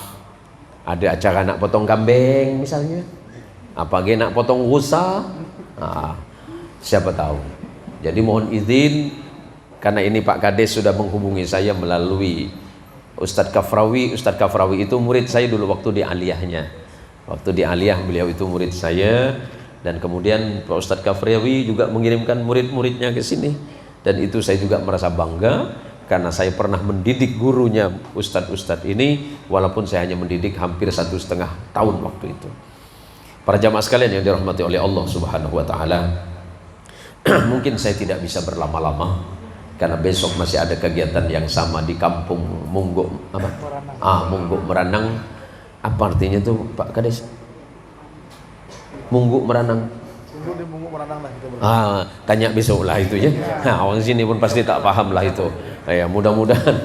ada acara nak potong kambing misalnya, apalagi nak potong rusa, siapa tahu. Jadi mohon izin, karena ini Pak Kades sudah menghubungi saya melalui Ustadz Kafrawi. Ustadz Kafrawi itu murid saya dulu waktu di aliyahnya. Waktu di aliyah beliau itu murid saya, dan kemudian Pak Ustadz Kafrawi juga mengirimkan murid-muridnya ke sini, dan itu saya juga merasa bangga karena saya pernah mendidik gurunya Ustadz ini, walaupun saya hanya mendidik hampir 1,5 tahun waktu itu. Para jamaah sekalian yang dirahmati oleh Allah Subhanahu wa taala, mungkin saya tidak bisa berlama-lama karena besok masih ada kegiatan yang sama di kampung Mungguk Mungguk Meranang. Apa artinya tuh Pak Kades? Mungguk Meranang. Mungguk Meranang lah kita tanya besok lah itu ya. Orang sini pun pasti tak paham lah itu. Ya, mudah-mudahan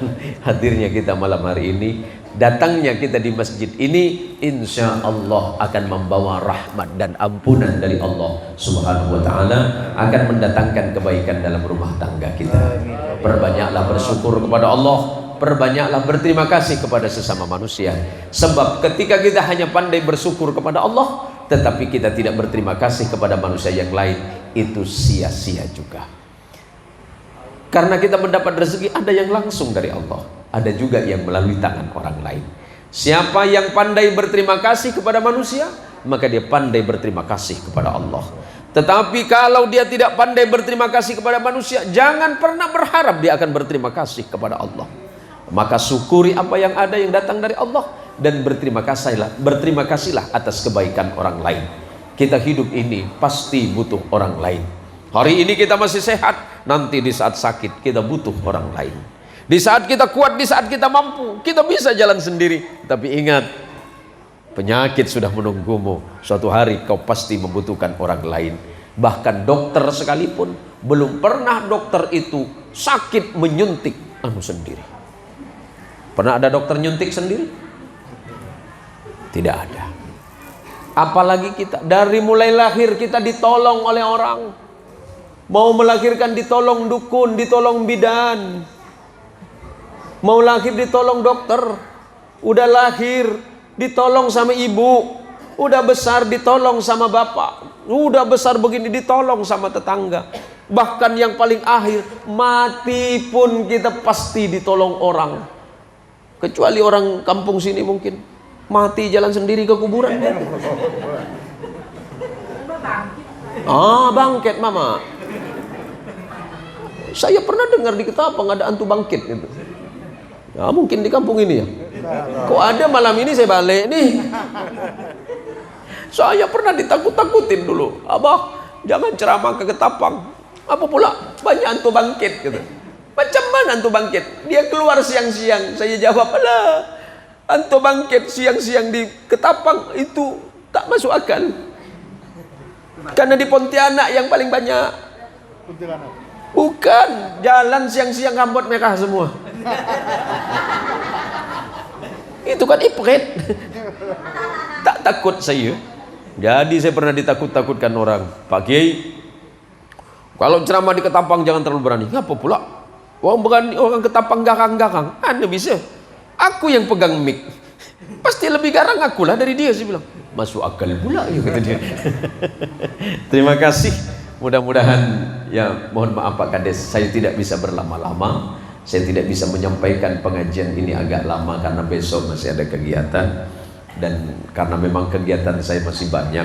hadirnya kita malam hari ini, datangnya kita di masjid ini, insya Allah akan membawa rahmat dan ampunan dari Allah Subhanahu wa taala, akan mendatangkan kebaikan dalam rumah tangga kita. Perbanyaklah bersyukur kepada Allah, perbanyaklah berterima kasih kepada sesama manusia. Sebab ketika kita hanya pandai bersyukur kepada Allah, tetapi kita tidak berterima kasih kepada manusia yang lain, itu sia-sia juga. Karena kita mendapat rezeki ada yang langsung dari Allah, ada juga yang melalui tangan orang lain. Siapa yang pandai berterima kasih kepada manusia, maka dia pandai berterima kasih kepada Allah. Tetapi kalau dia tidak pandai berterima kasih kepada manusia, jangan pernah berharap dia akan berterima kasih kepada Allah. Maka syukuri apa yang ada yang datang dari Allah, dan berterima kasihlah atas kebaikan orang lain. Kita hidup ini pasti butuh orang lain. Hari ini kita masih sehat, nanti di saat sakit kita butuh orang lain. Di saat kita kuat, di saat kita mampu, kita bisa jalan sendiri. Tapi ingat, penyakit sudah menunggumu. Suatu hari kau pasti membutuhkan orang lain. Bahkan dokter sekalipun, belum pernah dokter itu sakit menyuntik sendiri. Pernah ada dokter nyuntik sendiri? Tidak ada. Apalagi kita, dari mulai lahir kita ditolong oleh orang. Mau melahirkan ditolong dukun, ditolong bidan. Mau lahir ditolong dokter. Udah lahir ditolong sama ibu. Udah besar ditolong sama bapak. Udah besar begini ditolong sama tetangga. Bahkan yang paling akhir, mati pun kita pasti ditolong orang. Kecuali orang kampung sini mungkin mati jalan sendiri ke kuburan. Bangkit mama. Saya pernah dengar di Ketapang ada hantu bangkit gitu. Ya, mungkin di kampung ini ya. Kok ada malam ini saya balik nih. Saya pernah ditakut-takutin dulu. Abah, jangan ceramah ke Ketapang. Apa pula? Banyak hantu bangkit gitu. Macam mana hantu bangkit? Dia keluar siang-siang. Saya jawab, alah, hantu bangkit siang-siang di Ketapang itu Tak masuk akal. Karena di Pontianak yang paling banyak. Kuntilanak. Bukan, jalan siang-siang rambut merah semua. Itu kan ipret. Tak takut saya. Jadi saya pernah ditakut-takutkan orang. Pak Kiai, kalau ceramah di Ketapang jangan terlalu berani. Ngapa pula? Orang berani, orang Ketapang garang-garang. Anda bisa. Aku yang pegang mic. Pasti lebih garang akulah dari dia, saya bilang. Masuk akal pula ya, kata dia. Terima kasih. Mudah-mudahan, ya mohon maaf Pak Kades, saya tidak bisa berlama-lama. Saya tidak bisa menyampaikan pengajian ini agak lama karena besok masih ada kegiatan. Dan karena memang kegiatan saya masih banyak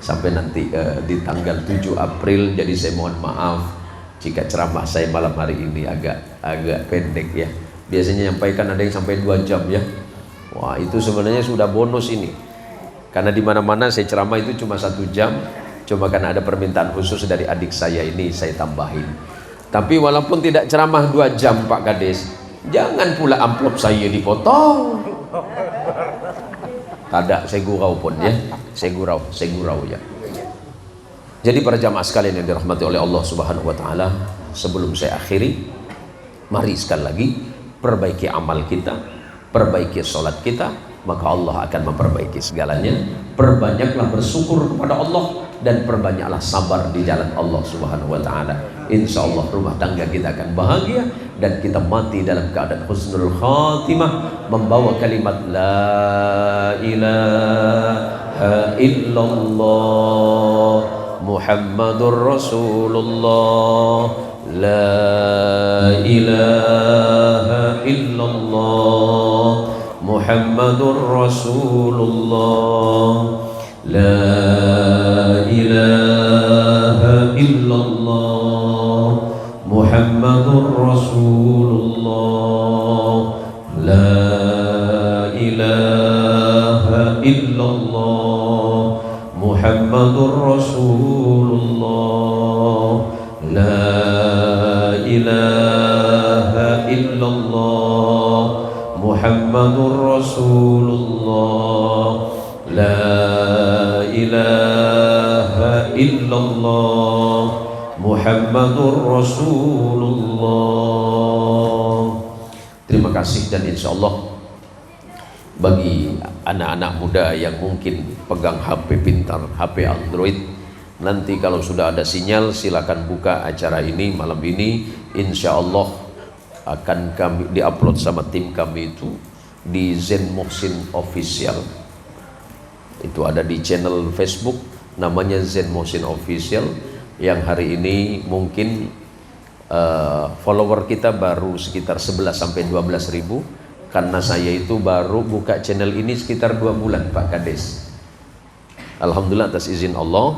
sampai nanti di tanggal 7 April, jadi saya mohon maaf jika ceramah saya malam hari ini agak pendek ya. Biasanya nyampaikan ada yang sampai 2 jam ya. Wah, itu sebenarnya sudah bonus ini. Karena di mana-mana saya ceramah itu cuma 1 jam. Cuma karena ada permintaan khusus dari adik saya ini saya tambahin. Tapi walaupun tidak ceramah 2 jam Pak Kades, jangan pula amplop saya dipotong. Kada, saya gurau pun ya. Saya gurau ya. Jadi para jamaah sekalian yang dirahmati oleh Allah Subhanahu wa taala, sebelum saya akhiri, mari sekali lagi perbaiki amal kita, perbaiki salat kita, maka Allah akan memperbaiki segalanya. Perbanyaklah bersyukur kepada Allah dan perbanyaklah sabar di jalan Allah Subhanahu wa taala. Insyaallah rumah tangga kita akan bahagia dan kita mati dalam keadaan husnul khatimah, membawa kalimat la ilaha illallah Muhammadur Rasulullah, la ilaha illallah Muhammadur Rasulullah, la ilaha illallah Muhammadur Rasulullah, la ilaha illallah Muhammadur Rasulullah, la ilaha illallah Muhammadur Rasulullah, la ilaha illallah Muhammadur Rasulullah. Terima kasih. Dan insya Allah bagi anak-anak muda yang mungkin pegang HP pintar, HP Android, nanti kalau sudah ada sinyal silakan buka acara ini malam ini. Insya Allah akan kami diupload sama tim kami itu di Zen Mohsin Official. Itu ada di channel Facebook namanya Zen Mohsin Official, yang hari ini mungkin follower kita baru sekitar 11-12 ribu, karena saya itu baru buka channel ini sekitar 2 bulan Pak Kades. Alhamdulillah atas izin Allah,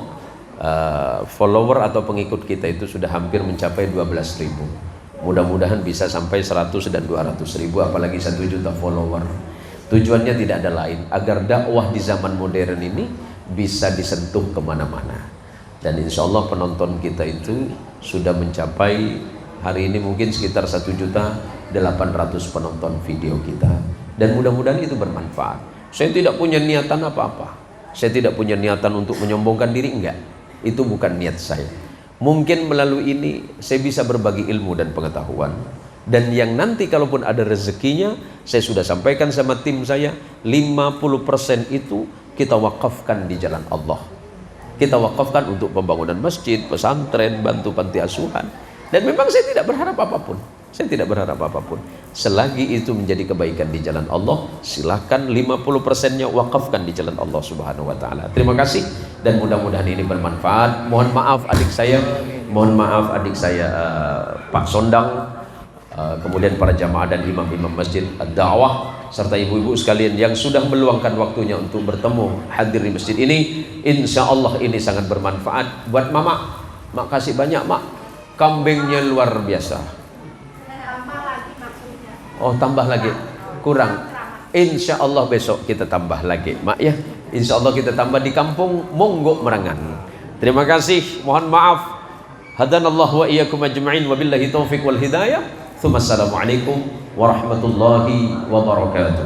follower atau pengikut kita itu sudah hampir mencapai 12 ribu. Mudah-mudahan bisa sampai 100 dan 200 ribu, apalagi 1 juta follower. Tujuannya tidak ada lain, agar dakwah di zaman modern ini bisa disentuh kemana-mana. Dan insya Allah penonton kita itu sudah mencapai hari ini mungkin sekitar 1.800.000 penonton video kita. Dan mudah-mudahan itu bermanfaat. Saya tidak punya niatan apa-apa. Saya tidak punya niatan untuk menyombongkan diri, enggak. Itu bukan niat saya. Mungkin melalui ini saya bisa berbagi ilmu dan pengetahuan. Dan yang nanti kalaupun ada rezekinya, saya sudah sampaikan sama tim saya, 50% itu kita wakafkan di jalan Allah. Kita wakafkan untuk pembangunan masjid, pesantren, bantu panti asuhan. Dan memang saya tidak berharap apapun. Saya tidak berharap apapun. Selagi itu menjadi kebaikan di jalan Allah, silahkan 50%-nya wakafkan di jalan Allah Subhanahu wa taala. Terima kasih dan mudah-mudahan ini bermanfaat. Mohon maaf adik saya, Pak Sondang, kemudian para jamaah dan imam-imam masjid ad-da'wah serta ibu-ibu sekalian yang sudah meluangkan waktunya untuk bertemu hadir di masjid ini. Insya Allah ini sangat bermanfaat buat mama. Mak kasih banyak mak, kambingnya luar biasa. Oh tambah lagi, kurang. Insya Allah besok kita tambah lagi mak ya. Insya Allah kita tambah di kampung Monggok Merangan. Terima kasih, mohon maaf. Hadanallahu wa iyyakum ajma'in, wabillahi taufiq wal hidayah. Assalamualaikum warahmatullahi wabarakatuh.